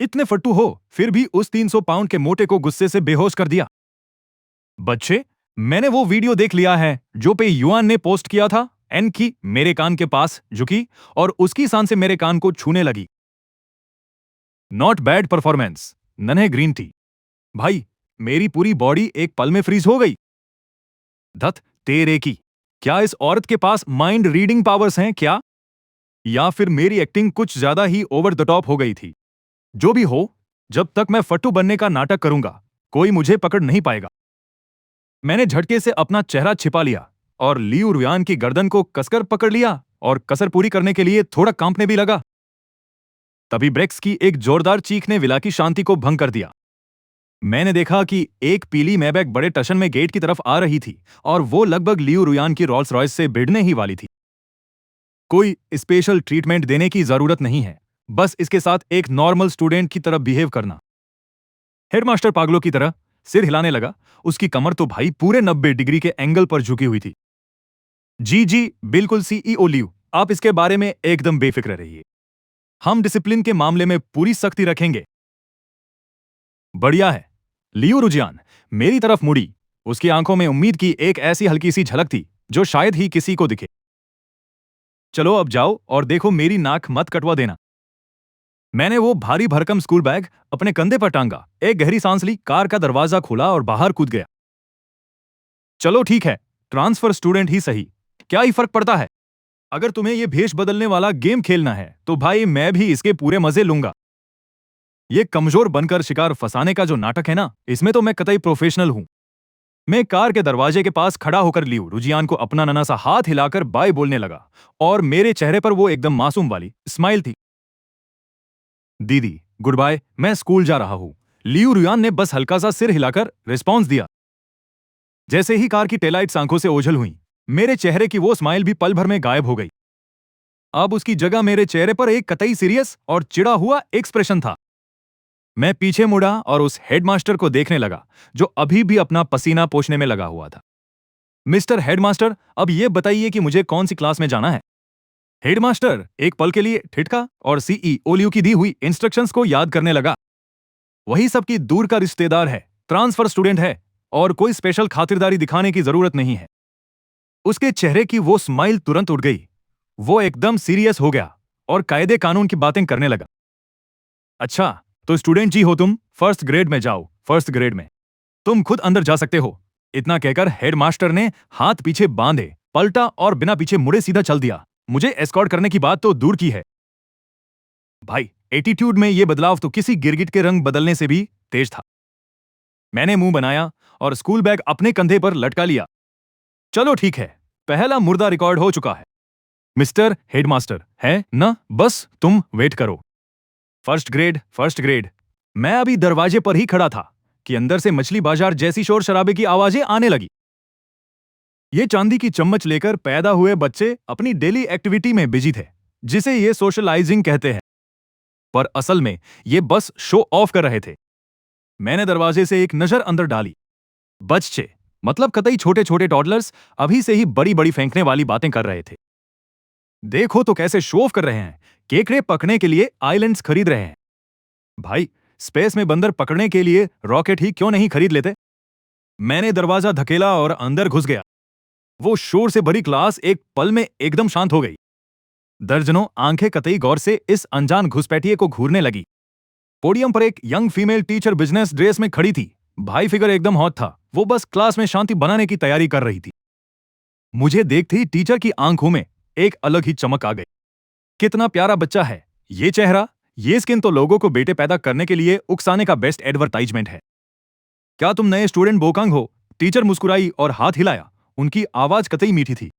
इतने फट्टू हो फिर भी उस 300 पाउंड के मोटे को गुस्से से बेहोश कर दिया। बच्चे, मैंने वो वीडियो देख लिया है जो पे युआन ने पोस्ट किया था। एन की मेरे कान के पास झुकी और उसकी सांसें मेरे कान को छूने लगी। नॉट बैड परफॉर्मेंस, नन्हे ग्रीन टी। भाई, मेरी पूरी बॉडी एक पल में फ्रीज हो गई। धत तेरे की, क्या इस औरत के पास माइंड रीडिंग पावर्स हैं क्या? या फिर मेरी एक्टिंग कुछ ज्यादा ही ओवर द टॉप हो गई थी? जो भी हो, जब तक मैं फट्टू बनने का नाटक करूंगा कोई मुझे पकड़ नहीं पाएगा। मैंने झटके से अपना चेहरा छिपा लिया और लियू रुयान की गर्दन को कसकर पकड़ लिया और कसर पूरी करने के लिए थोड़ा कांपने भी लगा। तभी ब्रेक्स की एक जोरदार चीख ने विला की शांति को भंग कर दिया। मैंने देखा कि एक पीली मैबैक बड़े टशन में गेट की तरफ आ रही थी और वो लगभग लियू रुयान की रोल्स रॉयस से भिड़ने ही वाली थी। कोई स्पेशल ट्रीटमेंट देने की जरूरत नहीं है, बस इसके साथ एक नॉर्मल स्टूडेंट की तरह बिहेव करना। हेडमास्टर पागलों की तरह सिर हिलाने लगा। उसकी कमर तो भाई पूरे 90 डिग्री के एंगल पर झुकी हुई थी। जी जी बिल्कुल सीईओ लियू, आप इसके बारे में एकदम बेफिक्र रहिए। हम डिसिप्लिन के मामले में पूरी सख्ती रखेंगे। बढ़िया है। लियू रुजियान मेरी तरफ मुड़ी। उसकी आंखों में उम्मीद की एक ऐसी हल्की सी झलक थी जो शायद ही किसी को दिखे। चलो अब जाओ और देखो, मेरी नाक मत कटवा देना। मैंने वो भारी भरकम स्कूल बैग अपने कंधे पर टांगा, एक गहरी सांस ली, कार का दरवाजा खोला और बाहर कूद गया। चलो ठीक है, ट्रांसफर स्टूडेंट ही सही, क्या ही फर्क पड़ता है। अगर तुम्हें ये भेष बदलने वाला गेम खेलना है तो भाई मैं भी इसके पूरे मजे लूंगा। ये कमजोर बनकर शिकार फंसाने का जो नाटक है ना, इसमें तो मैं कतई प्रोफेशनल हूं। मैं कार के दरवाजे के पास खड़ा होकर लियू रुजियान को अपना नन्हा सा हाथ हिलाकर बाय बोलने लगा और मेरे चेहरे पर वो एकदम मासूम वाली स्माइल थी। दीदी गुड बाय, मैं स्कूल जा रहा हूं। लियू रुयान ने बस हल्का सा सिर हिलाकर रिस्पॉन्स दिया। जैसे ही कार की टेलाइट्स आंखों से ओझल हुई, मेरे चेहरे की वो स्माइल भी पल भर में गायब हो गई। अब उसकी जगह मेरे चेहरे पर एक कतई सीरियस और चिढ़ा हुआ एक्सप्रेशन था। मैं पीछे मुड़ा और उस हेडमास्टर को देखने लगा जो अभी भी अपना पसीना पोंछने में लगा हुआ था। मिस्टर हेडमास्टर, अब ये बताइए कि मुझे कौन सी क्लास में जाना है? हेडमास्टर एक पल के लिए ठिठका और सीईओ लियू की दी हुई इंस्ट्रक्शंस को याद करने लगा। वही सबकी दूर का रिश्तेदार है, ट्रांसफर स्टूडेंट है और कोई स्पेशल खातिरदारी दिखाने की जरूरत नहीं है। उसके चेहरे की वो स्माइल तुरंत उड़ गई। वो एकदम सीरियस हो गया और कायदे कानून की बातें करने लगा। अच्छा, तो स्टूडेंट जी हो तुम, फर्स्ट ग्रेड में जाओ, फर्स्ट ग्रेड में। तुम खुद अंदर जा सकते हो। इतना कहकर हेडमास्टर ने हाथ पीछे बांधे, पलटा और बिना पीछे मुड़े सीधा चल दिया। मुझे एस्कॉर्ट करने की बात तो दूर की है। भाई, एटीट्यूड में ये बदलाव तो किसी गिरगिट के रंग बदलने से भी तेज था। मैंने मुंह बनाया और स्कूल बैग अपने कंधे पर लटका लिया। चलो ठीक है, पहला मुर्दा रिकॉर्ड हो चुका है। मिस्टर हेडमास्टर है ना, बस तुम वेट करो। First grade, first grade. मैं अभी दरवाजे पर ही खड़ा था कि अंदर से मछली बाजार जैसी शोर शराबे की आवाजें आने लगी। ये चांदी की चम्मच लेकर पैदा हुए बच्चे अपनी डेली एक्टिविटी में बिजी थे, जिसे ये सोशलाइजिंग कहते हैं, पर असल में ये बस शो ऑफ कर रहे थे। मैंने दरवाजे से एक नजर अंदर डाली। बच्चे मतलब कतई छोटे छोटे टॉडलर्स अभी से ही बड़ी बड़ी फेंकने वाली बातें कर रहे थे। देखो तो कैसे शो ऑफ कर रहे हैं, केकड़े पकड़ने के लिए आइलैंड्स खरीद रहे हैं। भाई, स्पेस में बंदर पकड़ने के लिए रॉकेट ही क्यों नहीं खरीद लेते? मैंने दरवाजा धकेला और अंदर घुस गया। वो शोर से भरी क्लास एक पल में एकदम शांत हो गई। दर्जनों आंखें कतई गौर से इस अनजान घुसपैठिए को घूरने लगी। पोडियम पर एक young female teacher business dress में खड़ी थी। भाई फिगर एकदम हॉट था। वो बस क्लास में शांति बनाने की तैयारी कर रही थी। मुझे देखते ही टीचर की आंखों में एक अलग ही चमक आ गई। कितना प्यारा बच्चा है, ये चेहरा, ये स्किन तो लोगों को बेटे पैदा करने के लिए उकसाने का बेस्ट एडवर्टाइजमेंट है। क्या तुम नए स्टूडेंट बोकांग हो? टीचर मुस्कुराई और हाथ हिलाया। उनकी आवाज कतई मीठी थी।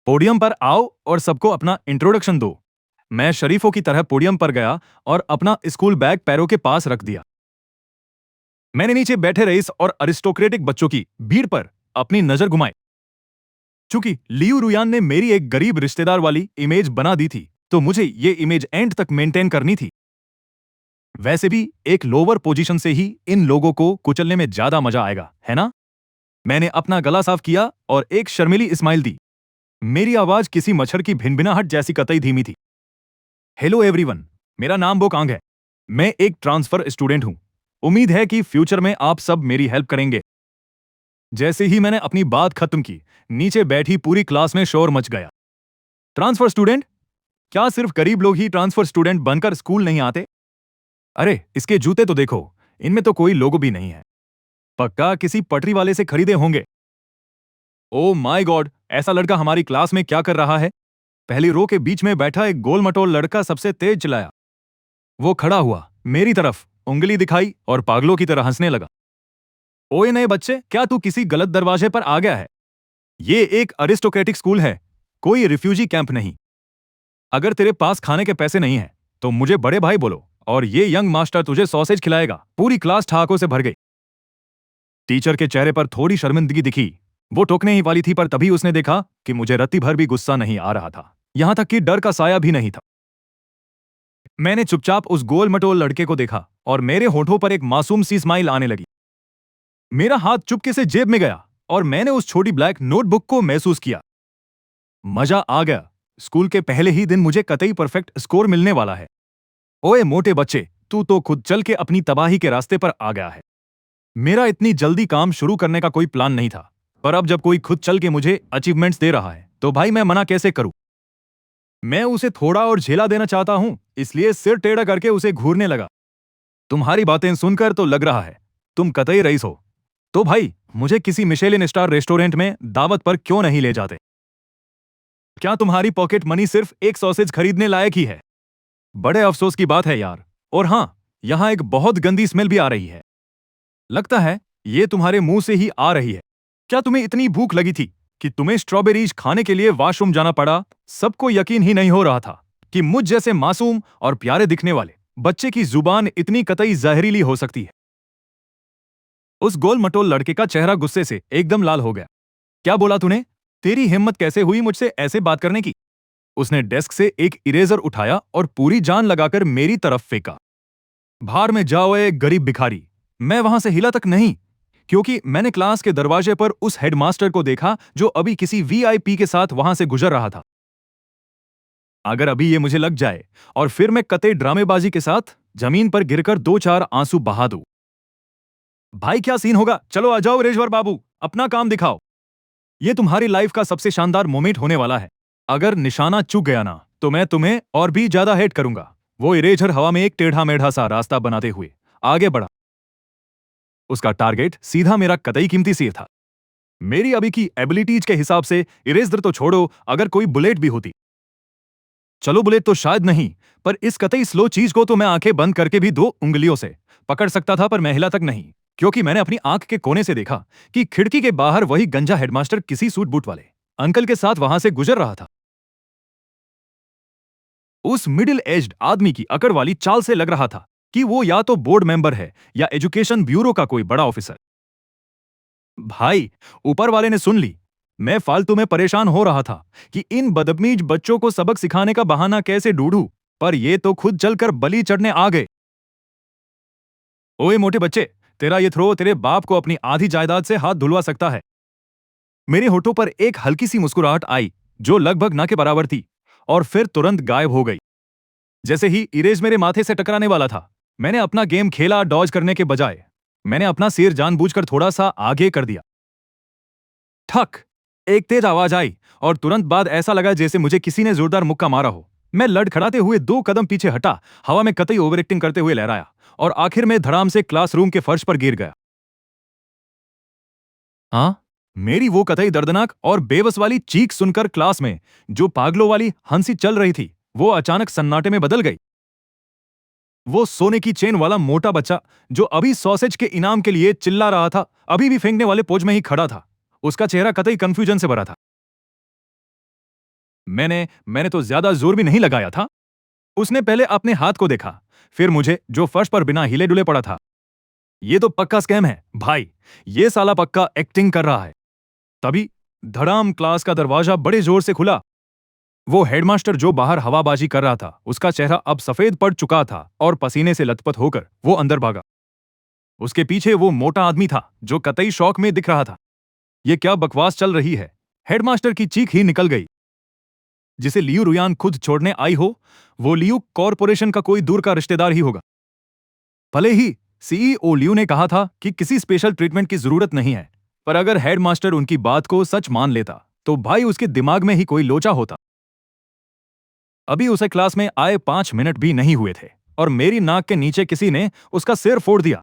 पोडियम पर आओ और सबको अपना इंट्रोडक्शन दो। मैं शरीफों की तरह पोडियम पर गया और अपना स्कूल बैग पैरों के पास रख दिया। मैंने नीचे बैठे रईस और अरिस्टोक्रेटिक बच्चों की भीड़ पर अपनी नजर घुमाई। चूंकि लियू रुयान ने मेरी एक गरीब रिश्तेदार वाली इमेज बना दी थी, तो मुझे ये इमेज एंड तक मेंटेन करनी थी। वैसे भी एक लोअर पोजीशन से ही इन लोगों को कुचलने में ज्यादा मजा आएगा, है ना? मैंने अपना गला साफ किया और एक शर्मीली स्माइल दी। मेरी आवाज किसी मच्छर की भिनभिनाहट जैसी कतई धीमी थी। हेलो एवरीवन, मेरा नाम बोकांग है। मैं एक ट्रांसफर स्टूडेंट हूं। उम्मीद है कि फ्यूचर में आप सब मेरी हेल्प करेंगे। जैसे ही मैंने अपनी बात खत्म की, नीचे बैठी पूरी क्लास में शोर मच गया। Transfer student? क्या सिर्फ गरीब लोग ही ट्रांसफर स्टूडेंट बनकर स्कूल नहीं आते? अरे, इसके जूते तो देखो, इनमें तो कोई लोगो भी नहीं है। पक्का किसी पटरी वाले से खरीदे होंगे। ओ माय गॉड, ऐसा लड़का हमारी क्लास में क्या कर रहा है? पहली रो के बीच में बैठा एक गोल मटोल लड़का सबसे तेज चिल्लाया। वो खड़ा हुआ, मेरी तरफ उंगली दिखाई और पागलों की तरह हंसने लगा। ओए नए बच्चे, क्या तू किसी गलत दरवाजे पर आ गया है? ये एक अरिस्टोक्रेटिक स्कूल है, कोई रिफ्यूजी कैंप नहीं। अगर तेरे पास खाने के पैसे नहीं हैं, तो मुझे बड़े भाई बोलो और ये यंग मास्टर तुझे सॉसेज खिलाएगा। पूरी क्लास ठहाकों से भर गई। टीचर के चेहरे पर थोड़ी शर्मिंदगी दिखी। वो टोकने ही वाली थी, पर तभी उसने देखा कि मुझे रत्ती भर भी गुस्सा नहीं आ रहा था, यहां तक कि डर का साया भी नहीं था। मैंने चुपचाप उस गोल मटोल लड़के को देखा और मेरे होठों पर एक मासूम सी स्माइल आने लगी। मेरा हाथ चुपके से जेब में गया और मैंने उस छोटी ब्लैक नोटबुक को महसूस किया। मजा आ गया। स्कूल के पहले ही दिन मुझे कतई परफेक्ट स्कोर मिलने वाला है। ओए मोटे बच्चे, तू तो खुद चल के अपनी तबाही के रास्ते पर आ गया है। मेरा इतनी जल्दी काम शुरू करने का कोई प्लान नहीं था, पर अब जब कोई खुद चल के मुझे अचीवमेंट्स दे रहा है, तो भाई मैं मना कैसे करूं? मैं उसे थोड़ा और झेला देना चाहता हूं, इसलिए सिर टेढ़ा करके उसे घूरने लगा। तुम्हारी बातें सुनकर तो लग रहा है तुम कतई रईस हो। तो भाई, मुझे किसी मिशेलिन स्टार रेस्टोरेंट में दावत पर क्यों नहीं ले जाते? क्या तुम्हारी पॉकेट मनी सिर्फ एक सॉसेज खरीदने लायक ही है? बड़े अफसोस की बात है यार। और हां, यहां एक बहुत गंदी स्मेल भी आ रही है। लगता है ये तुम्हारे मुंह से ही आ रही है। क्या तुम्हें इतनी भूख लगी थी कि तुम्हें स्ट्रॉबेरीज खाने के लिए वॉशरूम जाना पड़ा? सबको यकीन ही नहीं हो रहा था कि मुझ जैसे मासूम और प्यारे दिखने वाले बच्चे की जुबान इतनी कतई जहरीली हो सकती है। उस गोल मटोल लड़के का चेहरा गुस्से से एकदम लाल हो गया। क्या बोला तूने? तेरी हिम्मत कैसे हुई मुझसे ऐसे बात करने की? उसने डेस्क से एक इरेजर उठाया और पूरी जान लगाकर मेरी तरफ फेंका। बाहर में जाओ ए गरीब भिखारी। मैं वहां से हिला तक नहीं, क्योंकि मैंने क्लास के दरवाजे पर उस हेडमास्टर को देखा जो अभी किसी वीआईपी के साथ वहां से गुजर रहा था। अगर अभी ये मुझे लग जाए और फिर मैं कतई ड्रामेबाजी के साथ जमीन पर गिरकर दो चार आंसू बहा दूं, भाई क्या सीन होगा? चलो आ जाओ रेजवर बाबू, अपना काम दिखाओ। ये तुम्हारी लाइफ का सबसे शानदार मोमेंट होने वाला है। अगर निशाना चूक गया ना, तो मैं तुम्हें और भी ज्यादा हेट करूंगा। वो इरेजर हवा में एक टेढ़ा मेढ़ा सा रास्ता बनाते हुए आगे बढ़ा। उसका टारगेट सीधा मेरा कतई कीमती सिर था। मेरी अभी की एबिलिटीज के हिसाब से इरेजर तो छोड़ो, अगर कोई बुलेट भी होती, चलो बुलेट तो शायद नहीं, पर इस कतई स्लो चीज को तो मैं आंखें बंद करके भी दो उंगलियों से पकड़ सकता था, पर मैं हिला तक नहीं, क्योंकि मैंने अपनी आंख के कोने से देखा कि खिड़की के बाहर वही गंजा हेडमास्टर किसी सूट बूट वाले अंकल के साथ वहां से गुजर रहा था। उस मिडिल एज्ड आदमी की अकड़ वाली चाल से लग रहा था कि वो या तो बोर्ड मेंबर है या एजुकेशन ब्यूरो का कोई बड़ा ऑफिसर। भाई, ऊपर वाले ने सुन ली। मैं फालतू में परेशान हो रहा था कि इन बदतमीज बच्चों को सबक सिखाने का बहाना कैसे ढूंढूं, पर ये तो खुद चलकर बलि चढ़ने आ गए। ओए मोटे बच्चे, तेरा ये थ्रो तेरे बाप को अपनी आधी जायदाद से हाथ धुलवा सकता है। मेरे होठों पर एक हल्की सी मुस्कुराहट आई जो लगभग ना के बराबर थी और फिर तुरंत गायब हो गई। जैसे ही इरेज मेरे माथे से टकराने वाला था, मैंने अपना गेम खेला डॉज करने के बजाय। मैंने अपना सिर जानबूझकर थोड़ा सा आगे कर दिया। ठक! एक तेज आवाज आई और तुरंत बाद ऐसा लगा जैसे मुझे किसी ने जोरदार मुक्का मारा हो। मैं लड़खड़ाते हुए 2 कदम पीछे हटा, हवा में कतई ओवर एक्टिंग करते हुए लहराया और आखिर में धड़ाम से क्लासरूम के फर्श पर गिर गया। हाँ, मेरी वो कतई दर्दनाक और बेबस वाली चीख सुनकर क्लास में जो पागलों वाली हंसी चल रही थी वो अचानक सन्नाटे में बदल गई। वो सोने की चेन वाला मोटा बच्चा जो अभी सॉसेज के इनाम के लिए चिल्ला रहा था अभी भी फेंकने वाले पोज में ही खड़ा था। उसका चेहरा कतई कंफ्यूजन से भरा था। मैंने मैंने तो ज्यादा जोर भी नहीं लगाया था। उसने पहले अपने हाथ को देखा, फिर मुझे जो फर्श पर बिना हिले डुले पड़ा था। ये तो पक्का स्कैम है भाई, ये साला पक्का एक्टिंग कर रहा है। तभी धड़ाम क्लास का दरवाजा बड़े जोर से खुला। वो हेडमास्टर जो बाहर हवाबाजी कर रहा था उसका चेहरा अब सफेद पड़ चुका था और पसीने से लथपथ होकर वो अंदर भागा। उसके पीछे वो मोटा आदमी था जो कतई शौक में दिख रहा था। ये क्या बकवास चल रही है? हेडमास्टर की चीख ही निकल गई। जिसे लियू रुयान खुद छोड़ने आई हो, वो लियू कॉरपोरेशन का कोई दूर का रिश्तेदार ही होगा। भले ही सीईओ लियू ने कहा था कि किसी स्पेशल ट्रीटमेंट की जरूरत नहीं है, पर अगर हेडमास्टर उनकी बात को सच मान लेता तो भाई उसके दिमाग में ही कोई लोचा होता। अभी उसे क्लास में आए 5 मिनट भी नहीं हुए थे और मेरी नाक के नीचे किसी ने उसका सिर फोड़ दिया।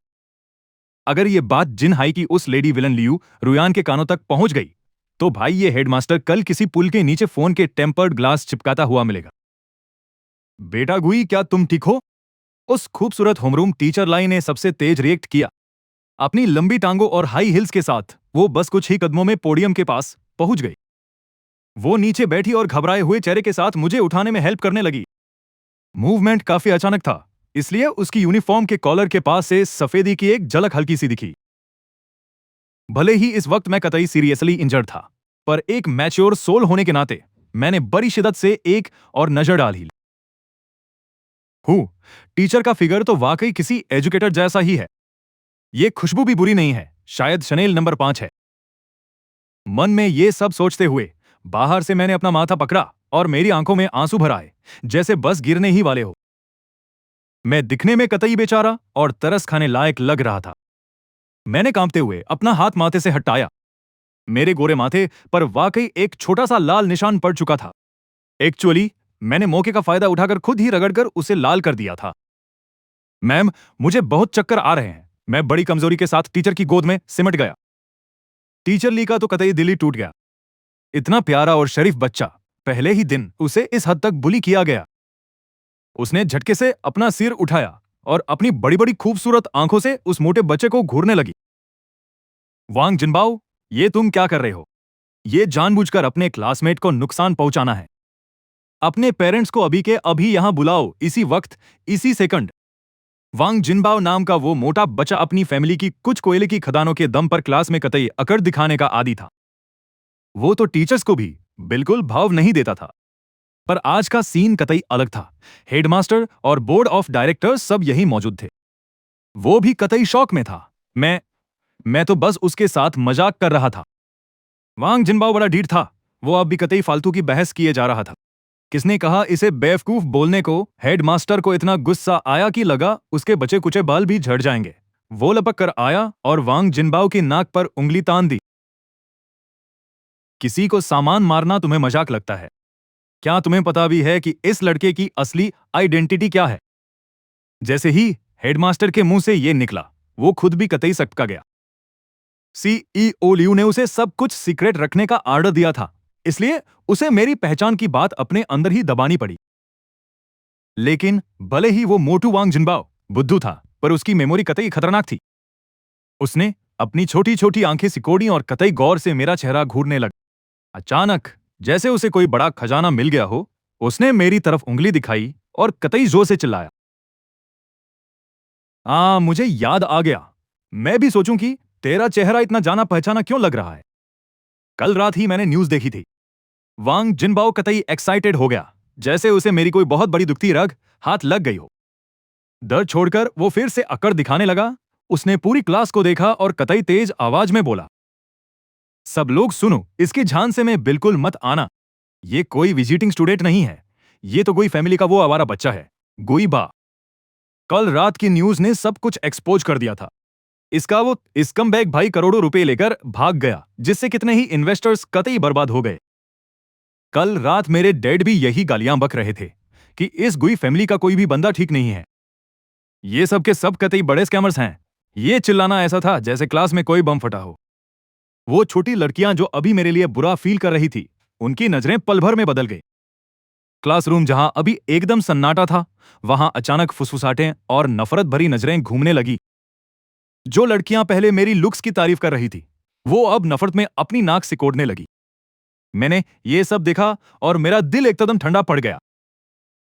अगर ये बात जिन हाई की उस लेडी विलन लियू रुयान के कानों तक पहुंच गई तो भाई ये हेडमास्टर कल किसी पुल के नीचे फोन के टेम्पर्ड ग्लास चिपकाता हुआ मिलेगा। बेटा गुई, क्या तुम ठीक हो? उस खूबसूरत होमरूम टीचर लाई ने सबसे तेज रिएक्ट किया। अपनी लंबी टांगों और हाई हिल्स के साथ वो बस कुछ ही कदमों में पोडियम के पास पहुंच गई। वो नीचे बैठी और घबराए हुए चेहरे के साथ मुझे उठाने में हेल्प करने लगी। मूवमेंट काफी अचानक था, इसलिए उसकी यूनिफॉर्म के कॉलर के पास से सफेदी की एक झलक हल्की सी दिखी। भले ही इस वक्त मैं कतई सीरियसली इंजर्ड था, पर एक मैच्योर सोल होने के नाते मैंने बड़ी शिद्दत से एक और नजर डाली। टीचर का फिगर तो वाकई किसी एजुकेटर जैसा ही है। ये खुशबू भी बुरी नहीं है, शायद शनेल नंबर 5 है। मन में ये सब सोचते हुए बाहर से मैंने अपना माथा पकड़ा और मेरी आंखों में आंसू भर आए, जैसे बस गिरने ही वाले हो। मैं दिखने में कतई बेचारा और तरस खाने लायक लग रहा था। मैंने कांपते हुए अपना हाथ माथे से हटाया। मेरे गोरे माथे पर वाकई एक छोटा सा लाल निशान पड़ चुका था। एक्चुअली मैंने मौके का फायदा उठाकर खुद ही रगड़कर उसे लाल कर दिया था। मैम, मुझे बहुत चक्कर आ रहे हैं। मैं बड़ी कमजोरी के साथ टीचर की गोद में सिमट गया। टीचर ली का तो कतई दिल ही टूट गया। इतना प्यारा और शरीफ बच्चा, पहले ही दिन उसे इस हद तक बुली किया गया। उसने झटके से अपना सिर उठाया और अपनी बड़ी बड़ी खूबसूरत आंखों से उस मोटे बच्चे को घूरने लगी। वांग जिनबाओ, ये तुम क्या कर रहे हो? ये जानबूझकर अपने क्लासमेट को नुकसान पहुंचाना है। अपने पेरेंट्स को अभी के अभी यहां बुलाओ, इसी वक्त, इसी सेकंड। वांग जिनबाओ नाम का वो मोटा बच्चा अपनी फैमिली की कुछ कोयले की खदानों के दम पर क्लास में कतई अकड़ दिखाने का आदी था। वो तो टीचर्स को भी बिल्कुल भाव नहीं देता था। पर आज का सीन कतई अलग था। हेडमास्टर और बोर्ड ऑफ डायरेक्टर्स सब यही मौजूद थे। वो भी कतई शौक में था। मैं तो बस उसके साथ मजाक कर रहा था। वांग जिनबाओ बड़ा ढीठ था। वो अब भी कतई फालतू की बहस किए जा रहा था। किसने कहा इसे बेवकूफ बोलने को? हेडमास्टर को इतना गुस्सा आया कि लगा उसके बचे कुचे बाल भी झड़ जाएंगे। वो लपक कर आया और वांग जिनबाओ की नाक पर उंगली तान दी। किसी को सामान मारना तुम्हें मजाक लगता है? क्या तुम्हें पता भी है कि इस लड़के की असली आइडेंटिटी क्या है? जैसे ही हेडमास्टर के मुंह से यह निकला, वो खुद भी कतई सकपका गया। सीईओ लियू ने उसे सब कुछ सीक्रेट रखने का आर्डर दिया था, इसलिए उसे मेरी पहचान की बात अपने अंदर ही दबानी पड़ी। लेकिन भले ही वो मोटू वांग जिनबाओ बुद्धू था, पर उसकी मेमोरी कतई खतरनाक थी। उसने अपनी छोटी छोटी आंखें सिकोड़ी और कतई गौर से मेरा चेहरा घूरने लगा। अचानक, जैसे उसे कोई बड़ा खजाना मिल गया हो, उसने मेरी तरफ उंगली दिखाई और कतई जोर से चिल्लाया। मुझे याद आ गया। मैं भी सोचूं कि तेरा चेहरा इतना जाना पहचाना क्यों लग रहा है। कल रात ही मैंने न्यूज देखी थी। वांग जिनबाओ कतई एक्साइटेड हो गया, जैसे उसे मेरी कोई बहुत बड़ी दुखती रग हाथ लग गई हो। डर छोड़कर वो फिर से अकड़ दिखाने लगा। उसने पूरी क्लास को देखा और कतई तेज आवाज में बोला, सब लोग सुनो, इसके झांसे में बिल्कुल मत आना। ये कोई विजिटिंग स्टूडेंट नहीं है। ये तो कोई फैमिली का वो आवारा बच्चा है, गुईबा। कल रात की न्यूज ने सब कुछ एक्सपोज कर दिया था। इसका वो स्कमबैग भाई करोड़ों रुपए लेकर भाग गया, जिससे कितने ही इन्वेस्टर्स कतई बर्बाद हो गए। कल रात मेरे डैड भी यही गालियां बक रहे थे कि इस गुई फैमिली का कोई भी बंदा ठीक नहीं है। ये सब के सब कतई बड़े स्कैमर्स हैं। ये चिल्लाना ऐसा था जैसे क्लास में कोई बम फटा हो। वो छोटी लड़कियां जो अभी मेरे लिए बुरा फील कर रही थी, उनकी नजरें पल भर में बदल गई। क्लासरूम जहां अभी एकदम सन्नाटा था, वहां अचानक फुसफुसाहटें और नफरत भरी नजरें घूमने लगी। जो लड़कियां पहले मेरी लुक्स की तारीफ कर रही थी, वो अब नफरत में अपनी नाक सिकोड़ने लगी। मैंने ये सब देखा और मेरा दिल एकदम ठंडा पड़ गया।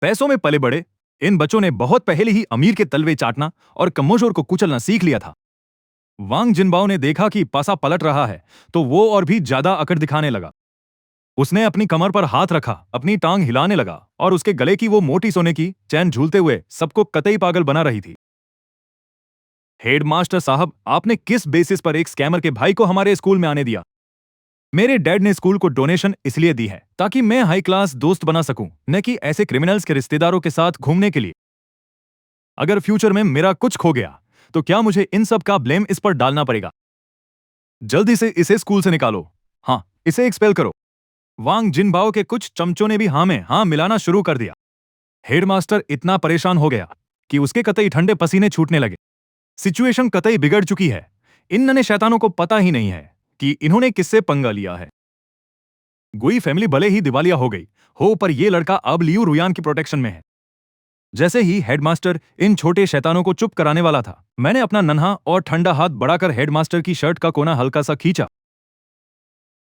पैसों में पले बड़े इन बच्चों ने बहुत पहले ही अमीर के तलवे चाटना और कमजोर को कुचलना सीख लिया था। वांग जिनबाओ ने देखा कि पासा पलट रहा है, तो वो और भी ज्यादा अकड़ दिखाने लगा। उसने अपनी कमर पर हाथ रखा, अपनी टांग हिलाने लगा और उसके गले की वो मोटी सोने की चैन झूलते हुए सबको कतई पागल बना रही थी। हेडमास्टर साहब, आपने किस बेसिस पर एक स्कैमर के भाई को हमारे स्कूल में आने दिया? मेरे डैड ने स्कूल को डोनेशन इसलिए दी है ताकि मैं हाई क्लास दोस्त बना सकूं, न कि ऐसे क्रिमिनल्स के रिश्तेदारों के साथ घूमने के लिए। अगर फ्यूचर में मेरा कुछ खो गया, तो क्या मुझे इन सब का ब्लेम इस पर डालना पड़ेगा? जल्दी से इसे स्कूल से निकालो। हाँ, इसे एक्सपेल करो। वांग जिनबाओ के कुछ चमचों ने भी हाँ में हाँ मिलाना शुरू कर दिया। हेडमास्टर इतना परेशान हो गया कि उसके कतई ठंडे पसीने छूटने लगे। सिचुएशन कतई बिगड़ चुकी है। इन नन्हे शैतानों को पता ही नहीं है कि इन्होंने किससे पंगा लिया है। गुई फैमिली भले ही दिवालिया हो गई हो, पर यह लड़का अब लियू रुयान की प्रोटेक्शन में है। जैसे ही हेडमास्टर इन छोटे शैतानों को चुप कराने वाला था, मैंने अपना नन्हा और ठंडा हाथ बढ़ाकर हेडमास्टर की शर्ट का कोना हल्का सा खींचा।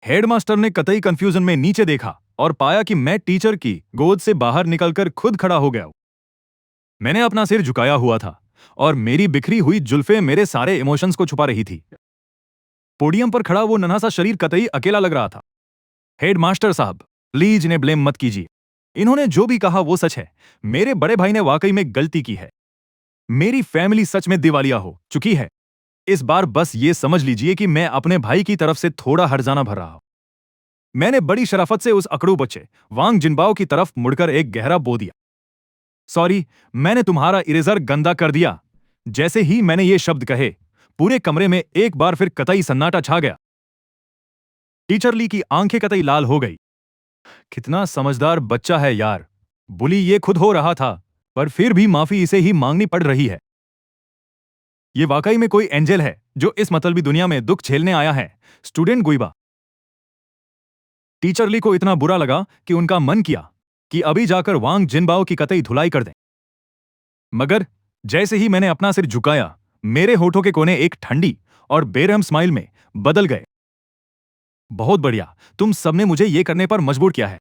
हेडमास्टर ने कतई कंफ्यूजन में नीचे देखा और पाया कि मैं टीचर की गोद से बाहर निकलकर खुद खड़ा हो गया हूं। मैंने अपना सिर झुकाया हुआ था और मेरी बिखरी हुई जुल्फें मेरे सारे इमोशंस को छुपा रही थी। पोडियम पर खड़ा वो नन्हा सा शरीर कतई अकेला लग रहा था। हेडमास्टर साहब, प्लीज इन्हें ब्लेम मत कीजिए। इन्होंने जो भी कहा वो सच है। मेरे बड़े भाई ने वाकई में गलती की है। मेरी फैमिली सच में दिवालिया हो चुकी है। इस बार बस ये समझ लीजिए कि मैं अपने भाई की तरफ से थोड़ा हर्जाना भर रहा हूं। मैंने बड़ी शराफत से उस अकड़ू बच्चे वांग जिनबाओ की तरफ मुड़कर एक गहरा बो दिया। सॉरी, मैंने तुम्हारा इरेजर गंदा कर दिया। जैसे ही मैंने ये शब्द कहे, पूरे कमरे में एक बार फिर कतई सन्नाटा छा गया। टीचर ली की आंखें कतई लाल हो गई। कितना समझदार बच्चा है यार। बुली ये खुद हो रहा था, पर फिर भी माफी इसे ही मांगनी पड़ रही है। ये वाकई में कोई एंजल है जो इस मतलबी दुनिया में दुख झेलने आया है। स्टूडेंट गुइबा। टीचर ली को इतना बुरा लगा कि उनका मन किया कि अभी जाकर वांग जिनबाओ की कतई धुलाई कर दें। मगर जैसे ही मैंने अपना सिर झुकाया, मेरे होठों के कोने एक ठंडी और बेरहम स्माइल में बदल गए। बहुत बढ़िया, तुम सबने मुझे ये करने पर मजबूर किया है।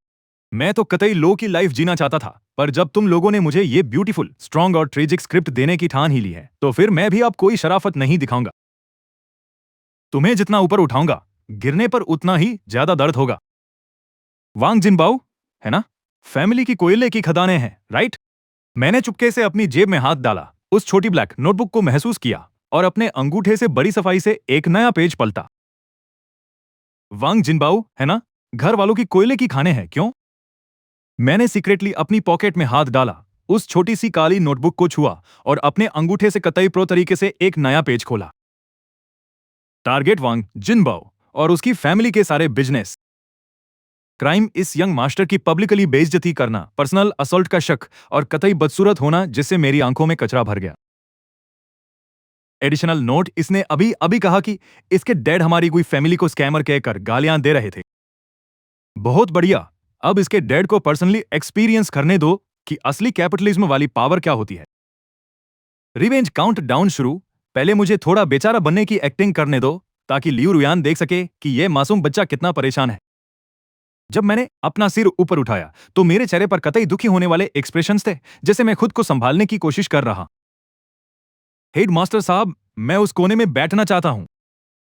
मैं तो कतई लो की लाइफ जीना चाहता था, पर जब तुम लोगों ने मुझे ये ब्यूटीफुल, स्ट्रॉन्ग और ट्रेजिक स्क्रिप्ट देने की ठान ही ली है, तो फिर मैं भी अब कोई शराफत नहीं दिखाऊंगा। तुम्हें जितना ऊपर उठाऊंगा, गिरने पर उतना ही ज्यादा दर्द होगा। वांग जिनबाओ, है ना? फैमिली की कोयले की खदानें हैं, राइट? मैंने चुपके से अपनी जेब में हाथ डाला, उस छोटी ब्लैक नोटबुक को महसूस किया और अपने अंगूठे से बड़ी सफाई से एक नया पेज पलटा। वांग जिनबाओ, है ना? घर वालों की कोयले की खाने हैं, क्यों? मैंने सीक्रेटली अपनी पॉकेट में हाथ डाला, उस छोटी सी काली नोटबुक को छुआ और अपने अंगूठे से कतई प्रो तरीके से एक नया पेज खोला। टारगेट वांग जिनबाओ और उसकी फैमिली के सारे बिजनेस। क्राइम, इस यंग मास्टर की पब्लिकली बेइज्जती करना, पर्सनल असॉल्ट का शक और कतई बदसूरत होना, जिससे मेरी आंखों में कचरा भर गया। एडिशनल नोट, इसने अभी अभी कहा कि इसके डैड हमारी कोई फैमिली को स्कैमर कहकर गालियां दे रहे थे। बहुत बढ़िया, अब इसके डैड को पर्सनली एक्सपीरियंस करने दो कि असली कैपिटलिज्म वाली पावर क्या होती है। रिवेंज काउंट डाउन शुरू। पहले मुझे थोड़ा बेचारा बनने की एक्टिंग करने दो, ताकि लियू रुयान देख सके कि यह मासूम बच्चा कितना परेशान है। जब मैंने अपना सिर ऊपर उठाया, तो मेरे चेहरे पर कतई दुखी होने वाले एक्सप्रेशंस थे, जैसे मैं खुद को संभालने की कोशिश कर रहा। हेडमास्टर साहब, मैं उस कोने में बैठना चाहता हूं।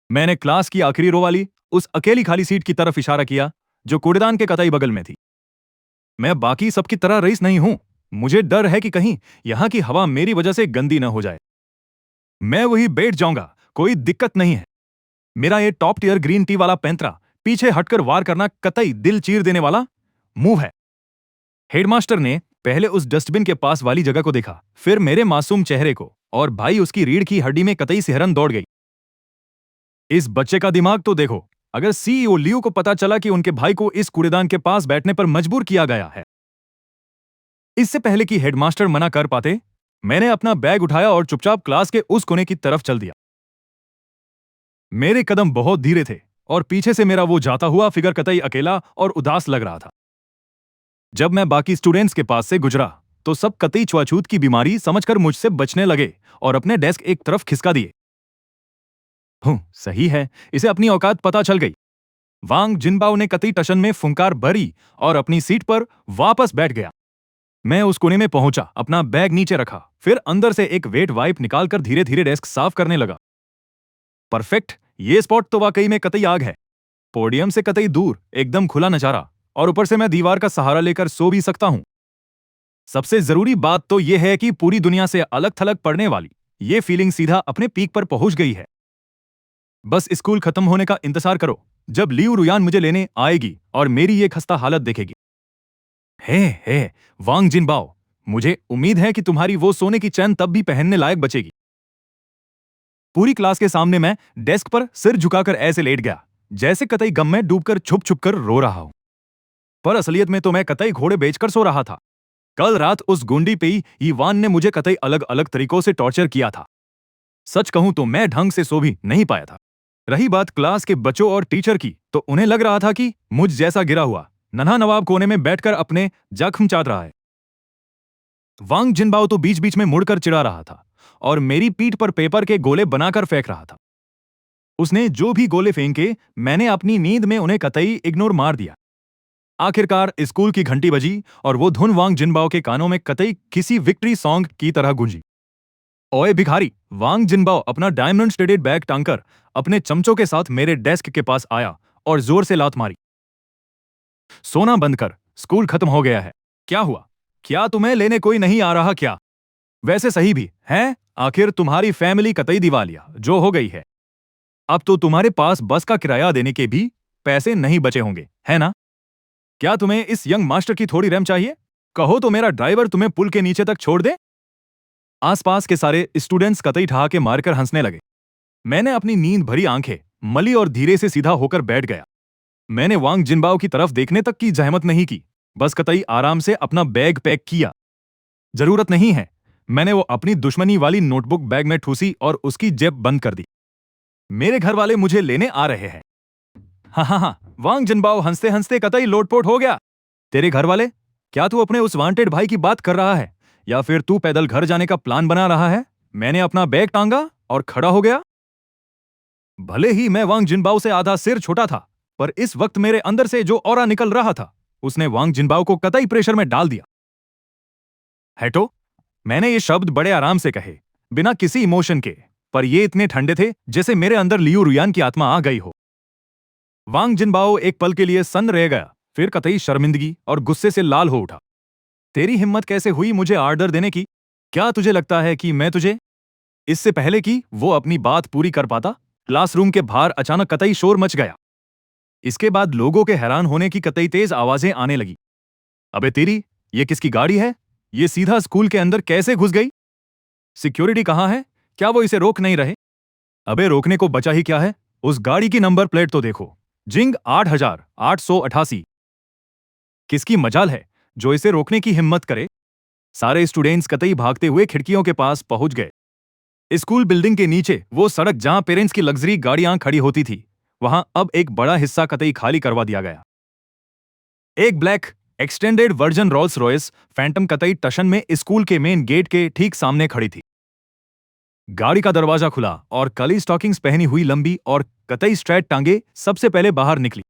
मैंने क्लास की आखिरी रो वाली उस अकेली खाली सीट की तरफ इशारा किया, जो कूड़ेदान के कतई बगल में थी। मैं बाकी सबकी तरह रईस नहीं हूं। मुझे डर है कि कहीं यहां की हवा मेरी वजह से गंदी न हो जाए। मैं वही बैठ जाऊंगा, कोई दिक्कत नहीं है। मेरा ये टॉप टियर ग्रीन टी वाला पैंतरा पीछे हटकर वार करना कतई दिल चीर देने वाला मूव है। हेडमास्टर ने पहले उस डस्टबिन के पास वाली जगह को देखा, फिर मेरे मासूम चेहरे को, और भाई उसकी रीढ़ की हड्डी में कतई सिहरन दौड़ गई। इस बच्चे का दिमाग तो देखो। अगर सीईओ लियू को पता चला कि उनके भाई को इस कूड़ेदान के पास बैठने पर मजबूर किया गया है, इससे पहले कि हेडमास्टर मना कर पाते, मैंने अपना बैग उठाया और चुपचाप क्लास के उस कोने की तरफ चल दिया। मेरे कदम बहुत धीरे थे और पीछे से मेरा वो जाता हुआ फिगर कतई अकेला और उदास लग रहा था। जब मैं बाकी स्टूडेंट्स के पास से गुजरा तो सब कतई छुआछूत की बीमारी समझकर मुझसे बचने लगे और अपने डेस्क एक तरफ खिसका दिए। सही है, इसे अपनी औकात पता चल गई। वांग जिनबाओ ने कतई टशन में फुंकार भरी और अपनी सीट पर वापस बैठ गया। मैं उस कोने में पहुंचा, अपना बैग नीचे रखा, फिर अंदर से एक वेट वाइप निकालकर धीरे धीरे डेस्क साफ करने लगा। परफेक्ट, ये स्पॉट तो वाकई में कतई आग है। पोडियम से कतई दूर, एकदम खुला नजारा, और ऊपर से मैं दीवार का सहारा लेकर सो भी सकता हूं। सबसे जरूरी बात तो यह है कि पूरी दुनिया से अलग थलग पड़ने वाली ये फीलिंग सीधा अपने पीक पर पहुंच गई है। बस स्कूल खत्म होने का इंतजार करो, जब लियू रुयान मुझे लेने आएगी और मेरी ये खस्ता हालत देखेगी। हे वांग जिनबाओ, मुझे उम्मीद है कि तुम्हारी वो सोने की चैन तब भी पहनने लायक बचेगी। पूरी क्लास के सामने मैं डेस्क पर सिर झुकाकर ऐसे लेट गया जैसे कतई गम में डूबकर छुप छुप कर रो रहा हूं। पर असलियत में तो मैं कतई घोड़े बेचकर सो रहा था। कल रात उस गुंडी पे ही इवान ने मुझे कतई अलग अलग तरीकों से टॉर्चर किया था। सच कहूं तो मैं ढंग से सो भी नहीं पाया था। रही बात क्लास के बच्चों और टीचर की, तो उन्हें लग रहा था कि मुझ जैसा गिरा हुआ नन्हा नवाब कोने में बैठकर अपने जख्म चाट रहा है। वांग जिनबाओ तो बीच बीच में मुड़कर चिढ़ा रहा था और मेरी पीठ पर पेपर के गोले बनाकर फेंक रहा था। उसने जो भी गोले फेंके, मैंने अपनी नींद में उन्हें कतई इग्नोर मार दिया। आखिरकार स्कूल की घंटी बजी और वो धुन वांग जिनबाओ के कानों में कतई किसी विक्ट्री सॉन्ग की तरह गूंजी। ओए भिखारी! वांग जिनबाओ अपना डायमंड स्टडेड बैग टांगकर अपने चमचों के साथ मेरे डेस्क के पास आया और जोर से लात मारी। सोना बंद कर, स्कूल खत्म हो गया है। क्या हुआ? क्या तुम्हें लेने कोई नहीं आ रहा क्या? वैसे सही भी है, आखिर तुम्हारी फैमिली कतई दिवालिया जो हो गई है। अब तो तुम्हारे पास बस का किराया देने के भी पैसे नहीं बचे होंगे, है ना? क्या तुम्हें इस यंग मास्टर की थोड़ी रैम चाहिए? कहो तो मेरा ड्राइवर तुम्हें पुल के नीचे तक छोड़ दे। आसपास के सारे स्टूडेंट्स कतई ठहाके मारकर हंसने लगे। मैंने अपनी नींद भरी आंखें मली और धीरे से सीधा होकर बैठ गया। मैंने वांग जिनबाओ की तरफ देखने तक की जहमत नहीं की, बस कतई आराम से अपना बैग पैक किया। जरूरत नहीं है, मैंने वो अपनी दुश्मनी वाली नोटबुक बैग में ठूसी और उसकी जेब बंद कर दी। मेरे घर वाले मुझे लेने आ रहे हैं। हाँ, वांग जिनबाओ हंसते हंसते कतई लोटपोट हो गया। तेरे घर वाले? क्या तू अपने उस वांटेड भाई की बात कर रहा है या फिर तू पैदल घर जाने का प्लान बना रहा है? मैंने अपना बैग टांगा और खड़ा हो गया। भले ही मैं वांग जिनबाओ से आधा सिर छोटा था, पर इस वक्त मेरे अंदर से जो ऑरा निकल रहा था उसने वांग जिनबाओ को कतई प्रेशर में डाल दिया। हेटो, मैंने ये शब्द बड़े आराम से कहे, बिना किसी इमोशन के, पर ये इतने ठंडे थे जैसे मेरे अंदर लियू रुयान की आत्मा आ गई हो। वांग जिनबाओ एक पल के लिए सन्न रह गया, फिर कतई शर्मिंदगी और गुस्से से लाल हो उठा। तेरी हिम्मत कैसे हुई मुझे आर्डर देने की? क्या तुझे लगता है कि मैं तुझे इससे पहले कि वो अपनी बात पूरी कर पाता, क्लासरूम के बाहर अचानक कतई शोर मच गया। इसके बाद लोगों के हैरान होने की कतई तेज आवाजें आने लगी। अबे तेरी, ये किसकी गाड़ी है? ये सीधा स्कूल के अंदर कैसे घुस गई? सिक्योरिटी कहाँ है? क्या वो इसे रोक नहीं रहे? अबे रोकने को बचा ही क्या है? उस गाड़ी की नंबर प्लेट तो देखो, जिंग 8888। किसकी मजाल है जो इसे रोकने की हिम्मत करे? सारे स्टूडेंट्स कतई भागते हुए खिड़कियों के पास पहुंच गए। स्कूल बिल्डिंग के नीचे वो सड़क जहां पेरेंट्स की लग्जरी गाड़ियां खड़ी होती थी, वहां अब एक बड़ा हिस्सा कतई खाली करवा दिया गया। एक black extended version Rolls Royce Phantom कतई टशन में स्कूल के मेन गेट के ठीक सामने खड़ी थी। गाड़ी का दरवाजा खुला और काली स्टॉकिंग्स पहनी हुई लंबी और कतई स्ट्रैट टांगे सबसे पहले बाहर निकली।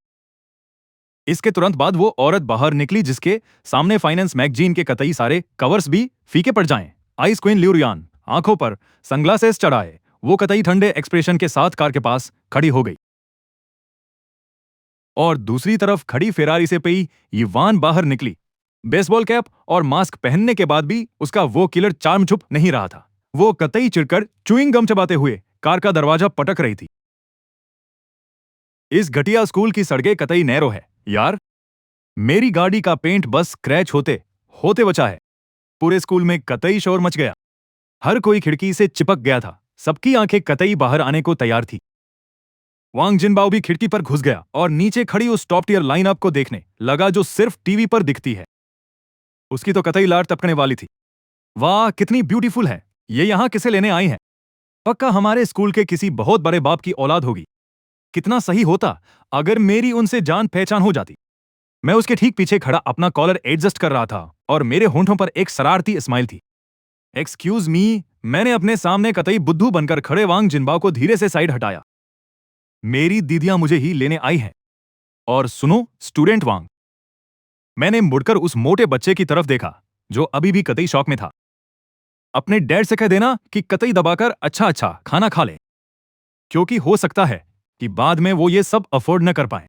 इसके तुरंत बाद वो औरत बाहर निकली जिसके सामने फाइनेंस मैगजीन के कतई सारे कवर्स भी फीके पड़ जाएं। आइस क्वीन लियू रुयान आंखों पर सनग्लासेस चढ़ाए वो कतई ठंडे एक्सप्रेशन के साथ कार के पास खड़ी हो गई। और दूसरी तरफ खड़ी फेरारी से पई इवान बाहर निकली। बेसबॉल कैप और मास्क पहनने के बाद भी उसका वो किलर चार्म छुप नहीं रहा था। वो कतई चिढ़कर च्युइंग गम चबाते हुए कार का दरवाजा पटक रही थी। इस घटिया स्कूल की सड़कें कतई नैरो है यार। मेरी गाड़ी का पेंट बस स्क्रैच होते होते बचा है। पूरे स्कूल में कतई शोर मच गया। हर कोई खिड़की से चिपक गया था। सबकी आंखें कतई बाहर आने को तैयार थी। वांग जिनबाओ भी खिड़की पर घुस गया और नीचे खड़ी उस टॉप टियर लाइनअप को देखने लगा जो सिर्फ टीवी पर दिखती है। उसकी तो कतई लार टपकने वाली थी। वाह, कितनी ब्यूटीफुल है। ये यहां किसे लेने आई है? पक्का हमारे स्कूल के किसी बहुत बड़े बाप की औलाद होगी। कितना सही होता अगर मेरी उनसे जान पहचान हो जाती। मैं उसके ठीक पीछे खड़ा अपना कॉलर एडजस्ट कर रहा था और मेरे होंठों पर एक शरारती स्माइल थी। एक्सक्यूज मी, मैंने अपने सामने कतई बुद्धू बनकर खड़े वांग जिनबाओ को धीरे से साइड हटाया। मेरी दीदियां मुझे ही लेने आई हैं। और सुनो स्टूडेंट वांग, मैंने मुड़कर उस मोटे बच्चे की तरफ देखा जो अभी भी कतई शौक में था। अपने डैड से कह देना कि कतई दबाकर अच्छा अच्छा खाना खा ले, क्योंकि हो सकता है कि बाद में वो ये सब अफोर्ड न कर पाए।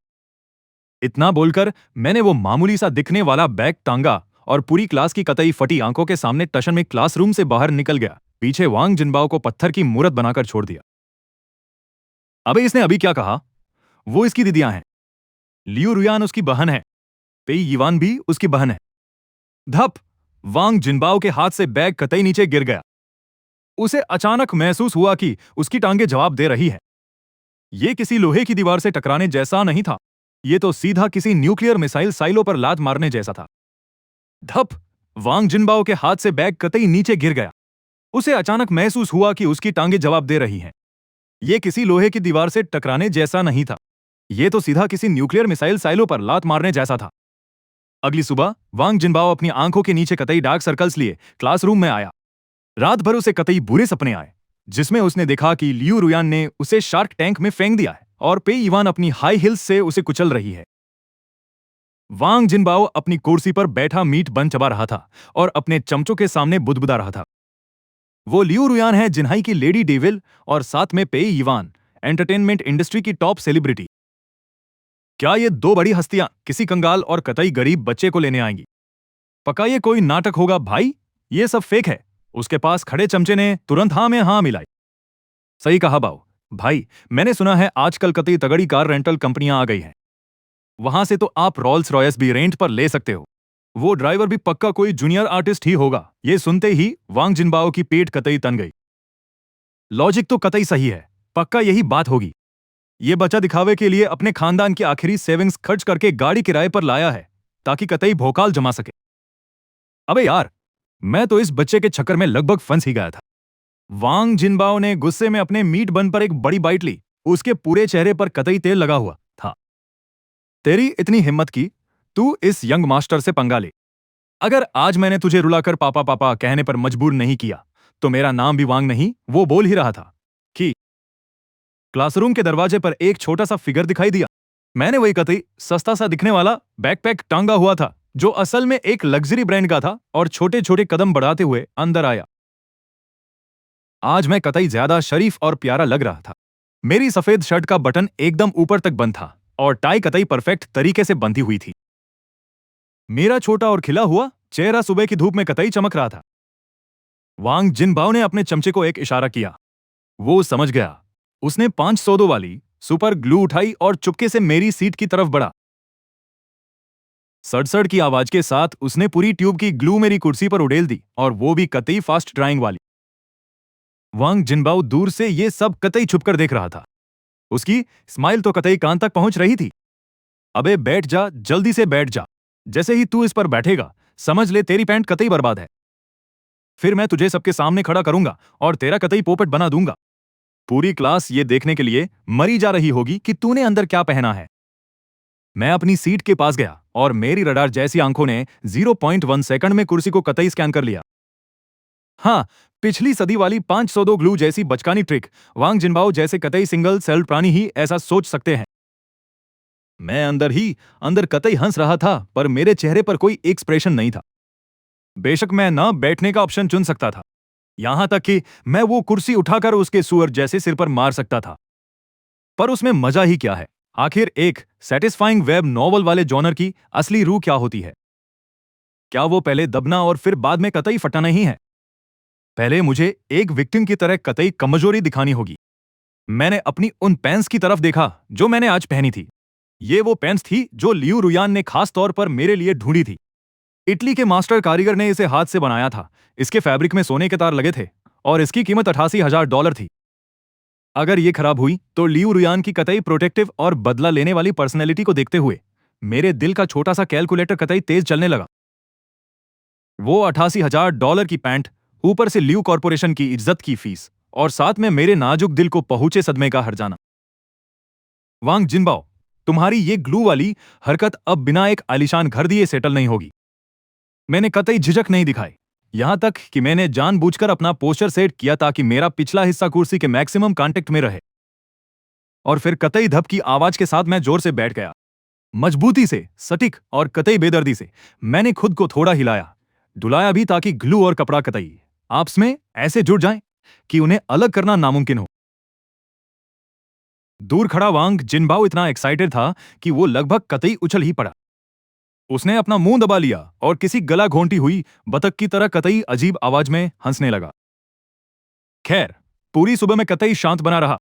इतना बोलकर मैंने वो मामूली सा दिखने वाला बैग टांगा और पूरी क्लास की कतई फटी आंखों के सामने टशन में क्लासरूम से बाहर निकल गया। पीछे वांग जिनबाओ को पत्थर की मूरत बनाकर छोड़ दिया। अबे इसने अभी क्या कहा? वो इसकी दीदियां हैं। लियू रुयान उसकी बहन है। पेई यीवान भी उसकी बहन है। धप! वांग जिनबाओ के हाथ से बैग कतई नीचे गिर गया। उसे अचानक महसूस हुआ कि उसकी टांगे जवाब दे रही है। ये किसी लोहे की दीवार से टकराने जैसा नहीं था। ये तो सीधा किसी न्यूक्लियर मिसाइल साइलो पर लात मारने जैसा था। धप! वांग जिनबाओ के हाथ से बैग कतई नीचे गिर गया। उसे अचानक महसूस हुआ कि उसकी टांगे जवाब दे रही हैं। ये किसी लोहे की दीवार से टकराने जैसा नहीं था। ये तो सीधा किसी न्यूक्लियर मिसाइल साइलो पर लात मारने जैसा था। अगली सुबह वांग जिनबाओ अपनी आंखों के नीचे कतई डार्क सर्कल्स लिए क्लासरूम में आया। रात भर उसे कतई बुरे सपने आए, जिसमें उसने देखा कि लियू रुयान ने उसे शार्क टैंक में फेंक दिया है और पे इवान अपनी हाई हिल्स से उसे कुचल रही है। वांग जिनबाओ अपनी कुर्सी पर बैठा मीट बन चबा रहा था और अपने चमचों के सामने बुदबुदा रहा था। वो लियू रुयान है जिन्हाई की लेडी डेविल और साथ में पेई यीवान, एंटरटेनमेंट इंडस्ट्री की टॉप सेलिब्रिटी। क्या ये दो बड़ी हस्तियां किसी कंगाल और कतई गरीब बच्चे को लेने आएंगी? पक्का ये कोई नाटक होगा भाई। ये सब फेक है। उसके पास खड़े चमचे ने तुरंत हाँ में हाँ मिलाई। सही कहा बाऊ। भाई, मैंने सुना है आजकल कतई तगड़ी कार रेंटल कंपनियां आ गई हैं। वहां से तो आप रॉल्स रॉयस भी रेंट पर ले सकते हो। वो ड्राइवर भी पक्का कोई जूनियर आर्टिस्ट ही होगा। ये सुनते ही वांग जिनबाओ की पेट कतई तन गई। लॉजिक तो कतई सही है। पक्का यही बात होगी। ये बच्चा दिखावे के लिए अपने खानदान की आखिरी सेविंग्स खर्च करके गाड़ी किराए पर लाया है ताकि कतई भोकाल जमा सके। अबे यार, मैं तो इस बच्चे के चक्कर में लगभग फंस ही गया था। वांग जिनबाओ ने गुस्से में अपने मीट बन पर एक बड़ी बाइट ली। उसके पूरे चेहरे पर कतई तेल लगा हुआ था। तेरी इतनी हिम्मत की तू इस यंग मास्टर से पंगा ले। अगर आज मैंने तुझे रुलाकर पापा पापा कहने पर मजबूर नहीं किया तो मेरा नाम भी वांग नहीं, वो बोल ही रहा था कि क्लासरूम के दरवाजे पर एक छोटा सा फिगर दिखाई दिया। मैंने वही कतई सस्ता सा दिखने वाला बैकपैक टांगा हुआ था जो असल में एक लग्जरी ब्रांड का था और छोटे छोटे कदम बढ़ाते हुए अंदर आया। आज मैं कतई ज्यादा शरीफ और प्यारा लग रहा था। मेरी सफेद शर्ट का बटन एकदम ऊपर तक बंद था और टाई कतई परफेक्ट तरीके से बंधी हुई थी। मेरा छोटा और खिला हुआ चेहरा सुबह की धूप में कतई चमक रहा था। वांग जिनबाओ ने अपने चमचे को एक इशारा किया। वो समझ गया। उसने 502 वाली सुपर ग्लू उठाई और चुपके से मेरी सीट की तरफ बढ़ा। सड़सड़ की आवाज के साथ उसने पूरी ट्यूब की ग्लू मेरी कुर्सी पर उड़ेल दी, और वो भी कतई फास्ट ड्राइंग वाली। वांग जिनबाओ दूर से ये सब कतई छुपकर देख रहा था। उसकी स्माइल तो कतई कान तक पहुंच रही थी। अबे बैठ जा, जल्दी से बैठ जा। जैसे ही तू इस पर बैठेगा समझ ले तेरी पैंट कतई बर्बाद है। फिर मैं तुझे सबके सामने खड़ा करूंगा और तेरा कतई पोपट बना दूंगा। पूरी क्लास ये देखने के लिए मरी जा रही होगी कि तूने अंदर क्या पहना है। मैं अपनी सीट के पास गया और मेरी रडार जैसी आंखों ने 0.1 सेकंड में कुर्सी को कतई स्कैन कर लिया। हाँ, पिछली सदी वाली 502 ग्लू जैसी बचकानी ट्रिक वांग जिनबाओ जैसे कतई सिंगल सेल प्राणी ही ऐसा सोच सकते हैं। मैं अंदर कतई हंस रहा था, पर मेरे चेहरे पर कोई एक्सप्रेशन नहीं था। बेशक मैं न बैठने का ऑप्शन चुन सकता था, यहां तक कि मैं वो कुर्सी उठाकर उसके सुअर जैसे सिर पर मार सकता था। पर उसमें मजा ही क्या है? आखिर एक सेटिस्फाइंग वेब नॉवल वाले जॉनर की असली रूह क्या होती है? क्या वो पहले दबना और फिर बाद में कतई फटना ही है? पहले मुझे एक विक्टिम की तरह कतई कमजोरी दिखानी होगी। मैंने अपनी उन पैंट्स की तरफ देखा जो मैंने आज पहनी थी। ये वो पैंट्स थी जो लियू रुयान ने खास तौर पर मेरे लिए ढूंढी थी। इटली के मास्टर कारीगर ने इसे हाथ से बनाया था। इसके फैब्रिक में सोने के तार लगे थे और इसकी कीमत $88,000 थी। अगर ये खराब हुई तो लियू रुयान की कतई प्रोटेक्टिव और बदला लेने वाली पर्सनैलिटी को देखते हुए मेरे दिल का छोटा सा कैलकुलेटर कतई तेज चलने लगा। वो $88,000 की पैंट, ऊपर से लियू कॉर्पोरेशन की इज्जत की फीस और साथ में मेरे नाजुक दिल को पहुंचे सदमे का हर्जाना। वांग जिनबाओ, तुम्हारी ये ग्लू वाली हरकत अब बिना एक आलीशान घर दिए सेटल नहीं होगी। मैंने कतई झिझक नहीं दिखाई, यहां तक कि मैंने जानबूझकर अपना पोस्टर सेट किया ताकि मेरा पिछला हिस्सा कुर्सी के मैक्सिमम कांटेक्ट में रहे। और फिर कतई धप की आवाज के साथ मैं जोर से बैठ गया। मजबूती से, सटीक और कतई बेदर्दी से मैंने खुद को थोड़ा हिलाया, डुलाया भी ताकि ग्लू और कपड़ा कतई आपस में ऐसे जुड़ जाएं कि उन्हें अलग करना नामुमकिन हो। दूर खड़ा वांग जिनबाओ इतना एक्साइटेड था कि वो लगभग कतई उछल ही पड़ा। उसने अपना मुंह दबा लिया और किसी गला घोंटी हुई बतख की तरह कतई अजीब आवाज में हंसने लगा। खैर, पूरी सुबह में कतई शांत बना रहा।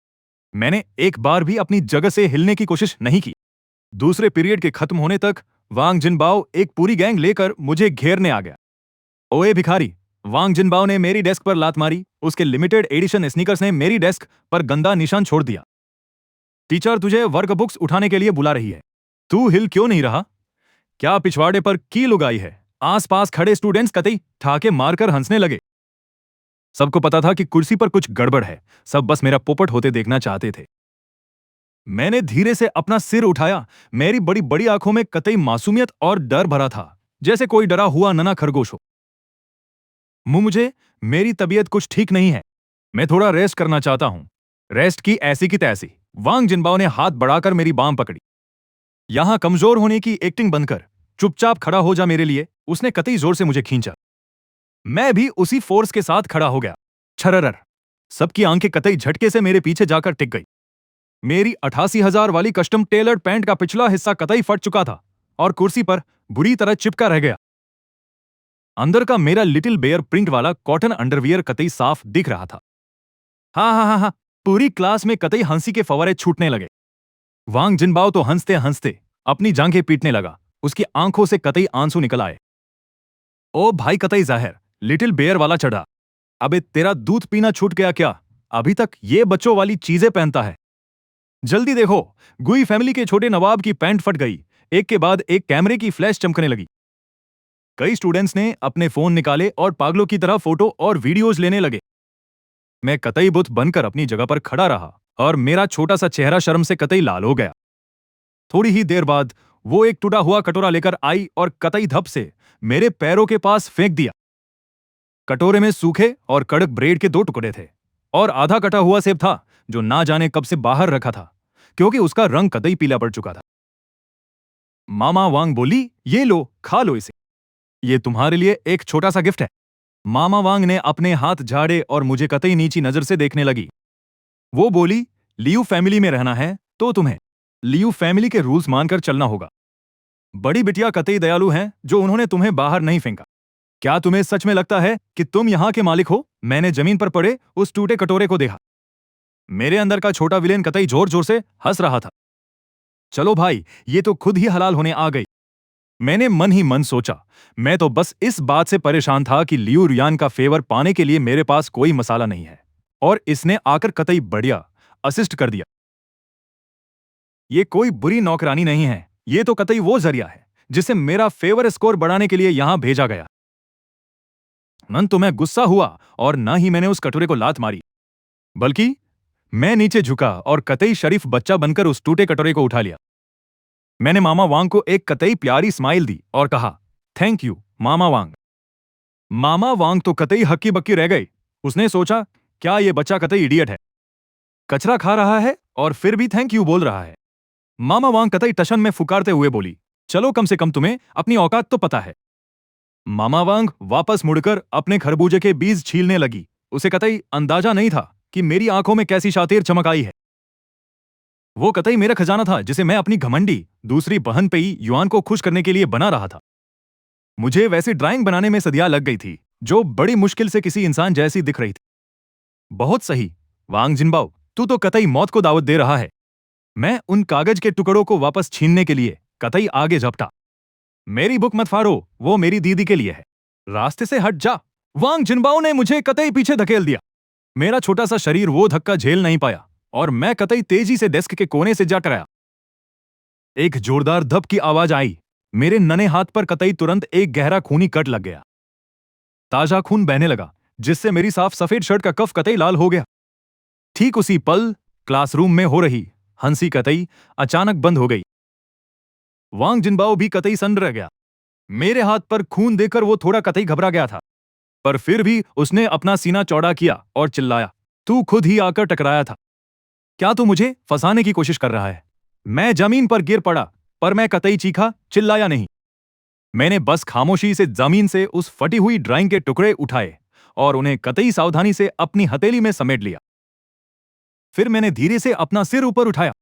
मैंने एक बार भी अपनी जगह से हिलने की कोशिश नहीं की। दूसरे पीरियड के खत्म होने तक वांग जिनबाओ एक पूरी गैंग लेकर मुझे घेरने आ गया। ओए भिखारी, वांग जिनबाओ ने मेरी डेस्क पर लात मारी। उसके लिमिटेड एडिशन स्नीकर्स ने मेरी डेस्क पर गंदा निशान छोड़ दिया। टीचर तुझे वर्क बुक्स उठाने के लिए बुला रही है। तू हिल क्यों नहीं रहा? क्या पिछवाड़े पर कील उगाई है? आसपास खड़े स्टूडेंट्स कतई ठाके मारकर हंसने लगे। सबको पता था कि कुर्सी पर कुछ गड़बड़ है। सब बस मेरा पोपट होते देखना चाहते थे। मैंने धीरे से अपना सिर उठाया। मेरी बड़ी बड़ी आंखों में कतई मासूमियत और डर भरा था, जैसे कोई डरा हुआ नन्हा खरगोश हो। मुझे मेरी तबीयत कुछ ठीक नहीं है। मैं थोड़ा रेस्ट करना चाहता हूं। रेस्ट की ऐसी की तैसी। वांग जिनबाओ ने हाथ बढ़ाकर मेरी बांह पकड़ी। यहां कमजोर होने की एक्टिंग बंद कर, चुपचाप खड़ा हो जा मेरे लिए। उसने कतई जोर से मुझे खींचा। मैं भी उसी फोर्स के साथ खड़ा हो गया। छररर। सबकी आंखें कतई झटके से मेरे पीछे जाकर टिक गई। मेरी 88,000 वाली कस्टम टेलर्ड पैंट का पिछला हिस्सा कतई फट चुका था और कुर्सी पर बुरी तरह चिपका रह गया। अंदर का मेरा लिटिल बेयर प्रिंट वाला कॉटन अंडरवियर कतई साफ दिख रहा था। हाँ, पूरी क्लास में कतई हंसी के फव्वारे छूटने लगे। वांग जिनबाओ तो हंसते हंसते अपनी जांघें पीटने लगा। उसकी आंखों से कतई आंसू निकल आए। ओ भाई कतई जाहिर, लिटिल बेयर वाला चढ़ा। अबे तेरा दूध पीना छूट गया क्या? अभी तक ये बच्चों वाली चीजें पहनता है। जल्दी देखो, गुई फैमिली के छोटे नवाब की पैंट फट गई। एक के बाद एक कैमरे की फ्लैश चमकने लगी। कई स्टूडेंट्स ने अपने फोन निकाले और पागलों की तरह फोटो और वीडियोज लेने लगे। मैं कतई बुत बनकर अपनी जगह पर खड़ा रहा और मेरा छोटा सा चेहरा शर्म से कतई लाल हो गया। थोड़ी ही देर बाद वो एक टूटा हुआ कटोरा लेकर आई और कतई धप से मेरे पैरों के पास फेंक दिया। कटोरे में सूखे और कड़क ब्रेड के 2 टुकड़े थे और आधा कटा हुआ सेब था जो ना जाने कब से बाहर रखा था, क्योंकि उसका रंग कतई पीला पड़ चुका था। मामा वांग बोली, ये लो, खा लो इसे। ये तुम्हारे लिए एक छोटा सा गिफ्ट है। मामा वांग ने अपने हाथ झाड़े और मुझे कतई नीची नजर से देखने लगी। वो बोली, लियू फैमिली में रहना है तो तुम्हें लियू फैमिली के रूल्स मानकर चलना होगा। बड़ी बिटिया कतई दयालु हैं जो उन्होंने तुम्हें बाहर नहीं फेंका। क्या तुम्हें सच में लगता है कि तुम यहां के मालिक हो? मैंने जमीन पर पड़े उस टूटे कटोरे को देखा। मेरे अंदर का छोटा विलेन कतई जोर जोर से हंस रहा था। चलो भाई, ये तो खुद ही हलाल होने आ गई। मैंने मन ही मन सोचा। मैं तो बस इस बात से परेशान था कि लियू रियान का फेवर पाने के लिए मेरे पास कोई मसाला नहीं है और इसने आकर कतई बढ़िया असिस्ट कर दिया। ये कोई बुरी नौकरानी नहीं है, ये तो कतई वो जरिया है जिसे मेरा फेवर स्कोर बढ़ाने के लिए यहां भेजा गया। न तो मैं गुस्सा हुआ और न ही मैंने उस कटोरे को लात मारी, बल्कि मैं नीचे झुका और कतई शरीफ बच्चा बनकर उस टूटे कटोरे को उठा लिया। मैंने मामा वांग को एक कतई प्यारी स्माइल दी और कहा, थैंक यू मामा वांग। मामा वांग तो कतई हक्की बक्की रह गई। उसने सोचा, क्या ये बच्चा कतई इडियट है, कचरा खा रहा है और फिर भी थैंक यू बोल रहा है। मामा वांग कतई टशन में फुकारते हुए बोली, चलो कम से कम तुम्हें अपनी औकात तो पता है। मामा वांग वापस मुड़कर अपने खरबूजे के बीज छीलने लगी। उसे कतई अंदाजा नहीं था कि मेरी आंखों में कैसी शातिर चमक आई है। वो कतई मेरा खजाना था जिसे मैं अपनी घमंडी दूसरी बहन पेई युआन को खुश करने के लिए बना रहा था। मुझे वैसी ड्राइंग बनाने में सदियां लग गई थी जो बड़ी मुश्किल से किसी इंसान जैसी दिख रही थी। बहुत सही वांग जिनबाओ, तू तो कतई मौत को दावत दे रहा है। मैं उन कागज के टुकड़ों को वापस छीनने के लिए कतई आगे झपटा। मेरी बुक मत फाड़ो, वो मेरी दीदी के लिए है। रास्ते से हट जा। वांग जिनबाओ ने मुझे कतई पीछे धकेल दिया। मेरा छोटा सा शरीर वो धक्का झेल नहीं पाया और मैं कतई तेजी से डेस्क के कोने से जा टकराया। एक जोरदार धप की आवाज आई। मेरे नने हाथ पर कतई तुरंत एक गहरा खूनी कट लग गया। ताजा खून बहने लगा, जिससे मेरी साफ सफेद शर्ट का कफ कतई लाल हो गया। ठीक उसी पल क्लासरूम में हो रही हंसी कतई अचानक बंद हो गई। वांग जिनबाओ भी कतई सन्न रह गया। मेरे हाथ पर खून देकर वो थोड़ा कतई घबरा गया था, पर फिर भी उसने अपना सीना चौड़ा किया और चिल्लाया, तू खुद ही आकर टकराया था। क्या तू मुझे फंसाने की कोशिश कर रहा है? मैं जमीन पर गिर पड़ा, पर मैं कतई चीखा, चिल्लाया नहीं। मैंने बस खामोशी से जमीन से उस फटी हुई ड्राइंग के टुकड़े उठाए और उन्हें कतई सावधानी से अपनी हथेली में समेट लिया। फिर मैंने धीरे से अपना सिर ऊपर उठाया।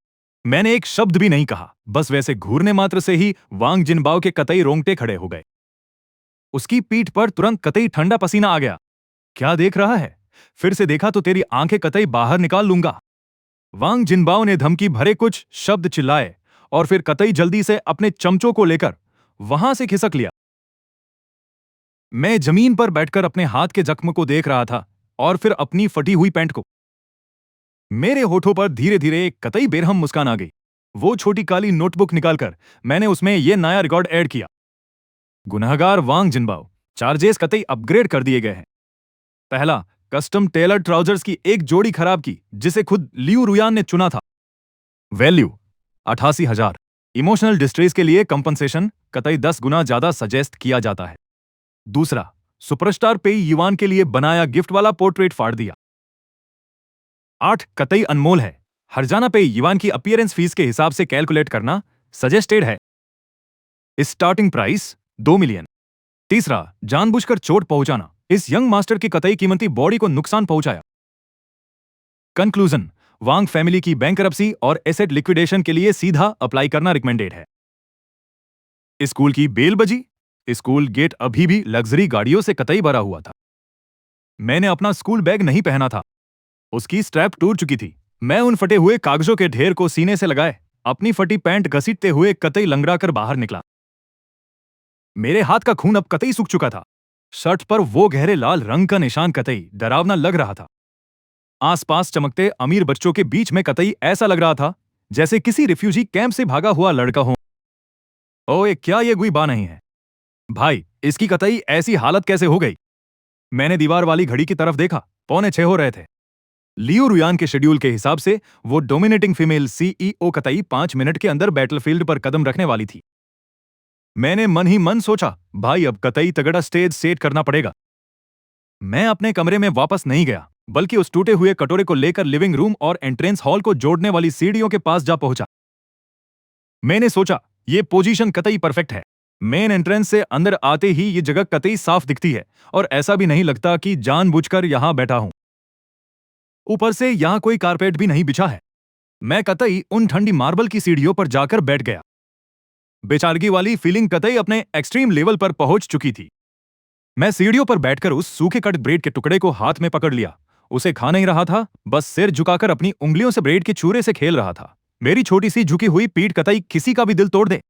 मैंने एक शब्द भी नहीं कहा, बस वैसे घूरने मात्र से ही वांग जिनबाओ के कतई रोंगटे खड़े हो गए। उसकी पीठ पर तुरंत कतई ठंडा पसीना आ गया। क्या देख रहा है? फिर से देखा तो तेरी आंखें कतई बाहर निकाल लूंगा। वांग जिनबाओ ने धमकी भरे कुछ शब्द चिल्लाए और फिर कतई जल्दी से अपने चमचों को लेकर वहां से खिसक लिया। मैं जमीन पर बैठकर अपने हाथ के जख्म को देख रहा था और फिर अपनी फटी हुई पैंट को। मेरे होठों पर धीरे धीरे एक कतई बेरहम मुस्कान आ गई। वो छोटी काली नोटबुक निकालकर मैंने उसमें यह नया रिकॉर्ड ऐड किया। गुनहगार वांग जिनबाओ, चार्जेस कतई अपग्रेड कर दिए गए हैं। पहला, कस्टम टेलर ट्राउजर्स की एक जोड़ी खराब की जिसे खुद लियू रुयान ने चुना था। वैल्यू 88,000। इमोशनल डिस्ट्रेस के लिए कंपनसेशन कतई 10 गुना ज्यादा सजेस्ट किया जाता है। दूसरा, सुपरस्टार पेई युवान के लिए बनाया गिफ्ट वाला पोर्ट्रेट फाड़ दिया। 8 कतई अनमोल है। हरजाना पेई युवान की अपीयरेंस फीस के हिसाब से कैलकुलेट करना सजेस्टेड है। Starting price 2 million. तीसरा, जानबूझकर चोट पहुंचाना। इस यंग मास्टर की कतई कीमती बॉडी को नुकसान पहुंचाया। कंक्लूजन, वांग फैमिली की बैंकरप्सी और एसेट लिक्विडेशन के लिए सीधा अप्लाई करना रिकमेंडेड है। स्कूल की बेल बजी। स्कूल गेट अभी भी लग्जरी गाड़ियों से कतई भरा हुआ था। मैंने अपना स्कूल बैग नहीं पहना था। उसकी स्ट्रैप टूट चुकी थी। मैं उन फटे हुए कागजों के ढेर को सीने से लगाए अपनी फटी पैंट घसीटते हुए कतई लंगड़ा कर बाहर निकला। मेरे हाथ का खून अब कतई सूख चुका था। शर्ट पर वो गहरे लाल रंग का निशान कतई डरावना लग रहा था। आसपास चमकते अमीर बच्चों के बीच में कतई ऐसा लग रहा था जैसे किसी रिफ्यूजी कैंप से भागा हुआ लड़का हो। ओए, क्या ये गुई बा नहीं है? भाई, इसकी कतई ऐसी हालत कैसे हो गई? मैंने दीवार वाली घड़ी की तरफ देखा। 5:45 हो रहे थे। लियो रुयान के शेड्यूल के हिसाब से वो डोमिनेटिंग फीमेल सीईओ कतई 5 मिनट के अंदर बैटलफील्ड पर कदम रखने वाली थी। मैंने मन ही मन सोचा, भाई अब कतई तगड़ा स्टेज सेट करना पड़ेगा। मैं अपने कमरे में वापस नहीं गया, बल्कि उस टूटे हुए कटोरे को लेकर लिविंग रूम और एंट्रेंस हॉल को जोड़ने वाली सीढ़ियों के पास जा पहुंचा। मैंने सोचा, ये पोजीशन कतई परफेक्ट है। मेन एंट्रेंस से अंदर आते ही ये जगह कतई साफ दिखती है और ऐसा भी नहीं लगता कि जानबूझकर यहां बैठा हूं। ऊपर से यहां कोई कारपेट भी नहीं बिछा है। मैं कतई उन ठंडी मार्बल की सीढ़ियों पर जाकर बैठ गया। बेचारगी वाली फीलिंग कतई अपने एक्सट्रीम लेवल पर पहुंच चुकी थी। मैं सीढ़ियों पर बैठकर उस सूखे कट ब्रेड के टुकड़े को हाथ में पकड़ लिया। उसे खा नहीं रहा था, बस सिर झुकाकर अपनी उंगलियों से ब्रेड के चूरे से खेल रहा था। मेरी छोटी सी झुकी हुई पीठ कतई किसी का भी दिल तोड़ दे।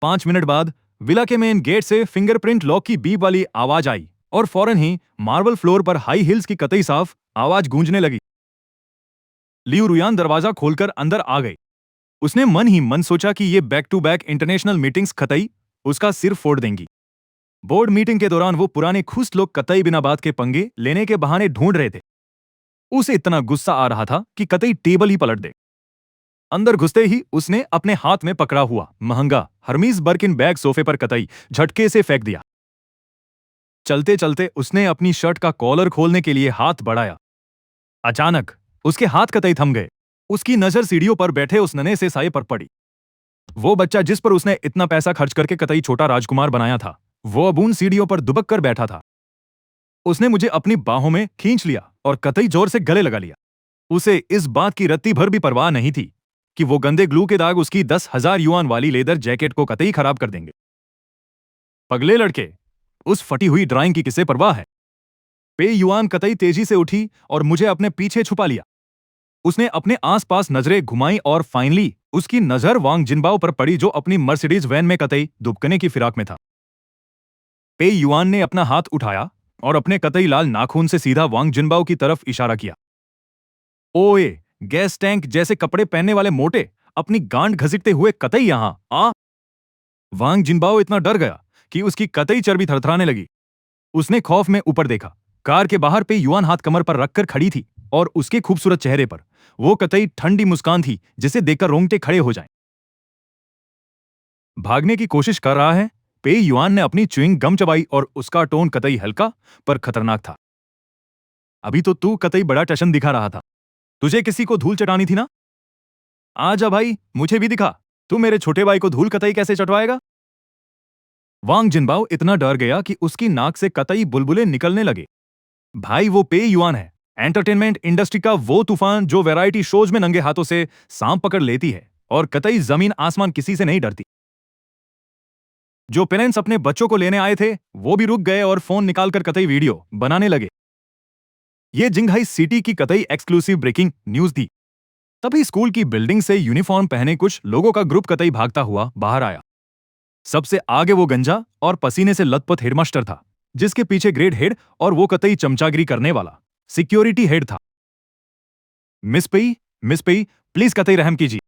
5 मिनट बाद विला के मेन गेट से फिंगरप्रिंट लॉक की बीप वाली आवाज आई और फौरन ही मार्बल फ्लोर पर हाई हील्स की कतई साफ आवाज गूंजने लगी। लियू रुयान दरवाजा खोलकर अंदर आ गई। उसने मन ही मन सोचा कि ये back to back international meetings कतई उसका सिर फोड़ देंगी। बोर्ड मीटिंग के दौरान वो पुराने खुस्त लोग कतई बिना बात के पंगे लेने के बहाने ढूंढ रहे थे। उसे इतना गुस्सा आ रहा था कि कतई टेबल ही पलट दे। अंदर घुसते ही उसने अपने हाथ में पकड़ा हुआ महंगा हर्मीज बर्किन बैग सोफे पर कतई झटके से फेंक दिया। चलते चलते उसने अपनी शर्ट का कॉलर खोलने के लिए हाथ बढ़ाया। अचानक उसके हाथ कतई थम गए। उसकी नजर सीढ़ियों पर बैठे उस नन्हे से साये पर पड़ी। वो बच्चा जिस पर उसने इतना पैसा खर्च करके कतई छोटा राजकुमार बनाया था, वो अब उन सीढ़ियों पर दुबक कर बैठा था। उसने मुझे अपनी बाहों में खींच लिया और कतई जोर से गले लगा लिया। उसे इस बात की रत्ती भर भी परवाह नहीं थी कि वो गंदे ग्लू के दाग उसकी 10,000 युआन वाली लेदर जैकेट को कतई खराब कर देंगे। पगले लड़के, उस फटी हुई ड्राइंग की किसे परवाह है? पे युआन कतई तेजी से उठी और मुझे अपने पीछे छुपा लिया। उसने अपने आसपास नजरें घुमाई और फाइनली उसकी नजर वांग जिनबाओ पर पड़ी जो अपनी मर्सिडीज वैन में कतई दुबकने की फिराक में था। पे युआन ने अपना हाथ उठाया और अपने कतई लाल नाखून से सीधा वांग जिनबाओ की तरफ इशारा किया। ओए, गैस टैंक जैसे कपड़े पहनने वाले मोटे, अपनी गांड घसीटते हुए कतई यहां आ। वांग जिनबाओ इतना डर गया कि उसकी कतई चर्बी थरथराने लगी। उसने खौफ में ऊपर देखा। कार के बाहर पे युआन हाथ कमर पर रखकर खड़ी थी और उसके खूबसूरत चेहरे पर वो कतई ठंडी मुस्कान थी जिसे देखकर रोंगटे खड़े हो जाएं। भागने की कोशिश कर रहा है। पे युआन ने अपनी च्युइंग गम चबाई और उसका टोन कतई हल्का पर खतरनाक था। अभी तो तू कतई बड़ा टशन दिखा रहा था। तुझे किसी को धूल चटानी थी ना? आजा भाई, मुझे भी दिखा। तू मेरे छोटे भाई को धूल कतई कैसे चटवाएगा? वांग जिनबाओ इतना डर गया कि उसकी नाक से कतई बुलबुले निकलने लगे। भाई वो पे युआन है, एंटरटेनमेंट इंडस्ट्री का वो तूफान जो वैरायटी शोज में नंगे हाथों से सांप पकड़ लेती है और कतई जमीन आसमान किसी से नहीं डरती। जो पेरेंट्स अपने बच्चों को लेने आए थे वो भी रुक गए और फोन निकालकर कतई वीडियो बनाने लगे। ये जिंघाई सिटी की कतई एक्सक्लूसिव ब्रेकिंग न्यूज थी। तभी स्कूल की बिल्डिंग से यूनिफॉर्म पहने कुछ लोगों का ग्रुप कतई भागता हुआ बाहर आया। सबसे आगे वो गंजा और पसीने से लथपथ हेडमास्टर था, जिसके पीछे ग्रेड हेड और वो कतई चमचागिरी करने वाला सिक्योरिटी हेड था। मिस पेई, प्लीज कतई रहम कीजिए।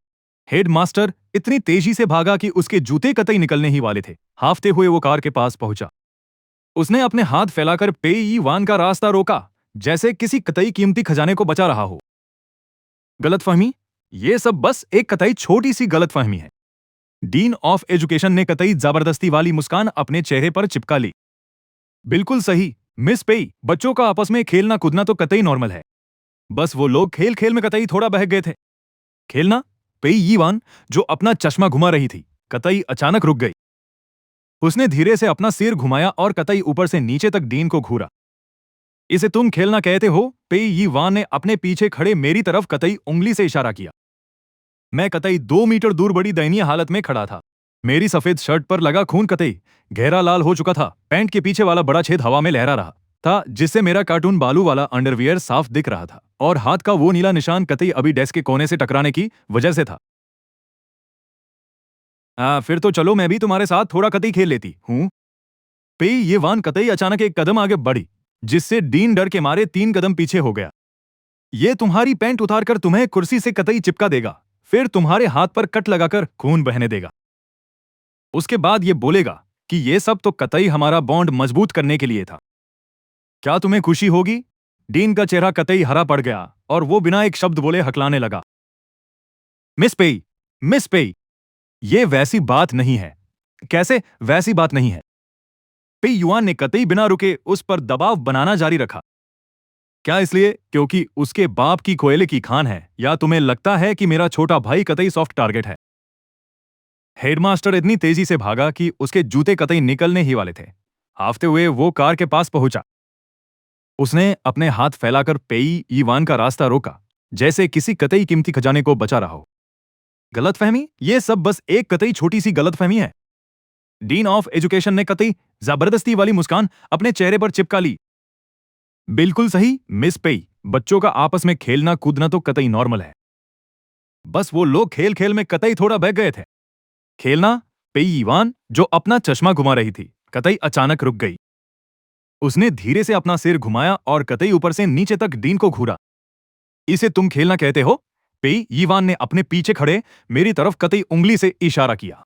हेडमास्टर इतनी तेजी से भागा कि उसके जूते कतई निकलने ही वाले थे। हाफते हुए वो कार के पास पहुंचा। उसने अपने हाथ फैलाकर पे युआन का रास्ता रोका, जैसे किसी कतई कीमती खजाने को बचा रहा हो। गलतफहमी, ये सब बस एक कतई छोटी सी गलतफहमी है। डीन ऑफ एजुकेशन ने कतई जबरदस्ती वाली मुस्कान अपने चेहरे पर चिपका ली। बिल्कुल सही मिस पेई, बच्चों का आपस में खेलना कूदना तो कतई नॉर्मल है। बस वो लोग खेल खेल में कतई थोड़ा बहक गए थे। खेलना? पेई युआन जो अपना चश्मा घुमा रही थी कतई अचानक रुक गई। उसने धीरे से अपना सिर घुमाया और कतई ऊपर से नीचे तक डीन को घूरा। इसे तुम खेलना कहते हो? पेई युआन ने अपने पीछे खड़े मेरी तरफ कतई उंगली से इशारा किया। मैं कतई 2 मीटर दूर बड़ी दयनीय हालत में खड़ा था। मेरी सफेद शर्ट पर लगा खून कतई गहरा लाल हो चुका था। पैंट के पीछे वाला बड़ा छेद हवा में लहरा रहा था, जिससे मेरा कार्टून बालू वाला अंडरवियर साफ दिख रहा था और हाथ का वो नीला निशान कतई अभी डेस्क के कोने से टकराने की वजह से था। फिर तो चलो मैं भी तुम्हारे साथ थोड़ा कतई खेल लेती हूं। पे युआन कतई अचानक एक कदम आगे बढ़ी, जिससे डीन डर के मारे 3 कदम पीछे हो गया। ये तुम्हारी पैंट उतारकर तुम्हें कुर्सी से कतई चिपका देगा, फिर तुम्हारे हाथ पर कट लगाकर खून बहने देगा। उसके बाद ये बोलेगा कि ये सब तो कतई हमारा बॉन्ड मजबूत करने के लिए था। क्या तुम्हें खुशी होगी? डीन का चेहरा कतई हरा पड़ गया और वो बिना एक शब्द बोले हकलाने लगा। मिस पेई, ये वैसी बात नहीं है। कैसे वैसी बात नहीं है? पे युआन ने कतई बिना रुके उस पर दबाव बनाना जारी रखा। क्या इसलिए क्योंकि उसके बाप की कोयले की खान है, या तुम्हें लगता है कि मेरा छोटा भाई कतई सॉफ्ट टारगेट है? हेडमास्टर इतनी तेजी से भागा कि उसके जूते कतई निकलने ही वाले थे। हाफते हुए वो कार के पास पहुंचा। उसने अपने हाथ फैलाकर पेई युआन का रास्ता रोका, जैसे किसी कतई कीमती खजाने को बचा रहा हो। गलतफहमी? ये सब बस एक कतई छोटी सी गलतफहमी है। डीन ऑफ एजुकेशन ने कतई जबरदस्ती वाली मुस्कान अपने चेहरे पर चिपका ली। बिल्कुल सही मिस पेई, बच्चों का आपस में खेलना कूदना तो कतई नॉर्मल है। बस वो लोग खेल खेल में कतई थोड़ा बह गए थे। खेलना? पेई युआन जो अपना चश्मा घुमा रही थी कतई अचानक रुक गई। उसने धीरे से अपना सिर घुमाया और कतई ऊपर से नीचे तक डीन को घूरा। इसे तुम खेलना कहते हो? पेई युआन ने अपने पीछे खड़े मेरी तरफ कतई उंगली से इशारा किया।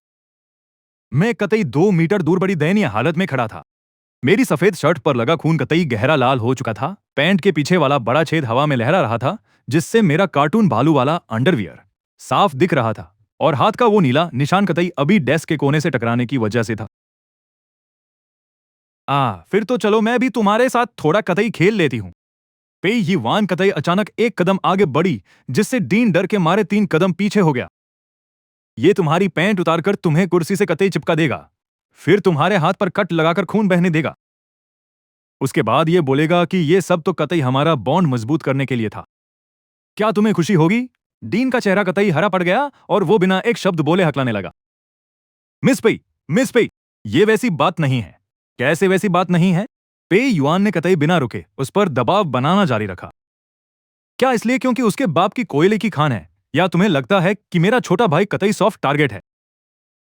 मैं कतई 2 मीटर दूर बड़ी दयनीय हालत में खड़ा था। मेरी सफेद शर्ट पर लगा खून कतई गहरा लाल हो चुका था। पैंट के पीछे वाला बड़ा छेद हवा में लहरा रहा था, जिससे मेरा कार्टून भालू वाला अंडरवियर साफ दिख रहा था और हाथ का वो नीला निशान कतई अभी डेस्क के कोने से टकराने की वजह से था। फिर तो चलो मैं भी तुम्हारे साथ थोड़ा कतई खेल लेती हूं। पे युआन कतई अचानक एक कदम आगे बढ़ी, जिससे डीन डर के मारे 3 कदम पीछे हो गया। ये तुम्हारी पैंट उतारकर तुम्हें कुर्सी से कतई चिपका देगा, फिर तुम्हारे हाथ पर कट लगाकर खून बहने देगा। उसके बाद ये बोलेगा कि ये सब तो कतई हमारा बॉन्ड मजबूत करने के लिए था। क्या तुम्हें खुशी होगी? डीन का चेहरा कतई हरा पड़ गया और वो बिना एक शब्द बोले हकलाने लगा। मिस पेई, ये वैसी बात नहीं है। कैसे वैसी बात नहीं है? पे युआन ने कतई बिना रुके उस पर दबाव बनाना जारी रखा। क्या इसलिए क्योंकि उसके बाप की कोयले की खान है, या तुम्हें लगता है कि मेरा छोटा भाई कतई सॉफ्ट टारगेट है?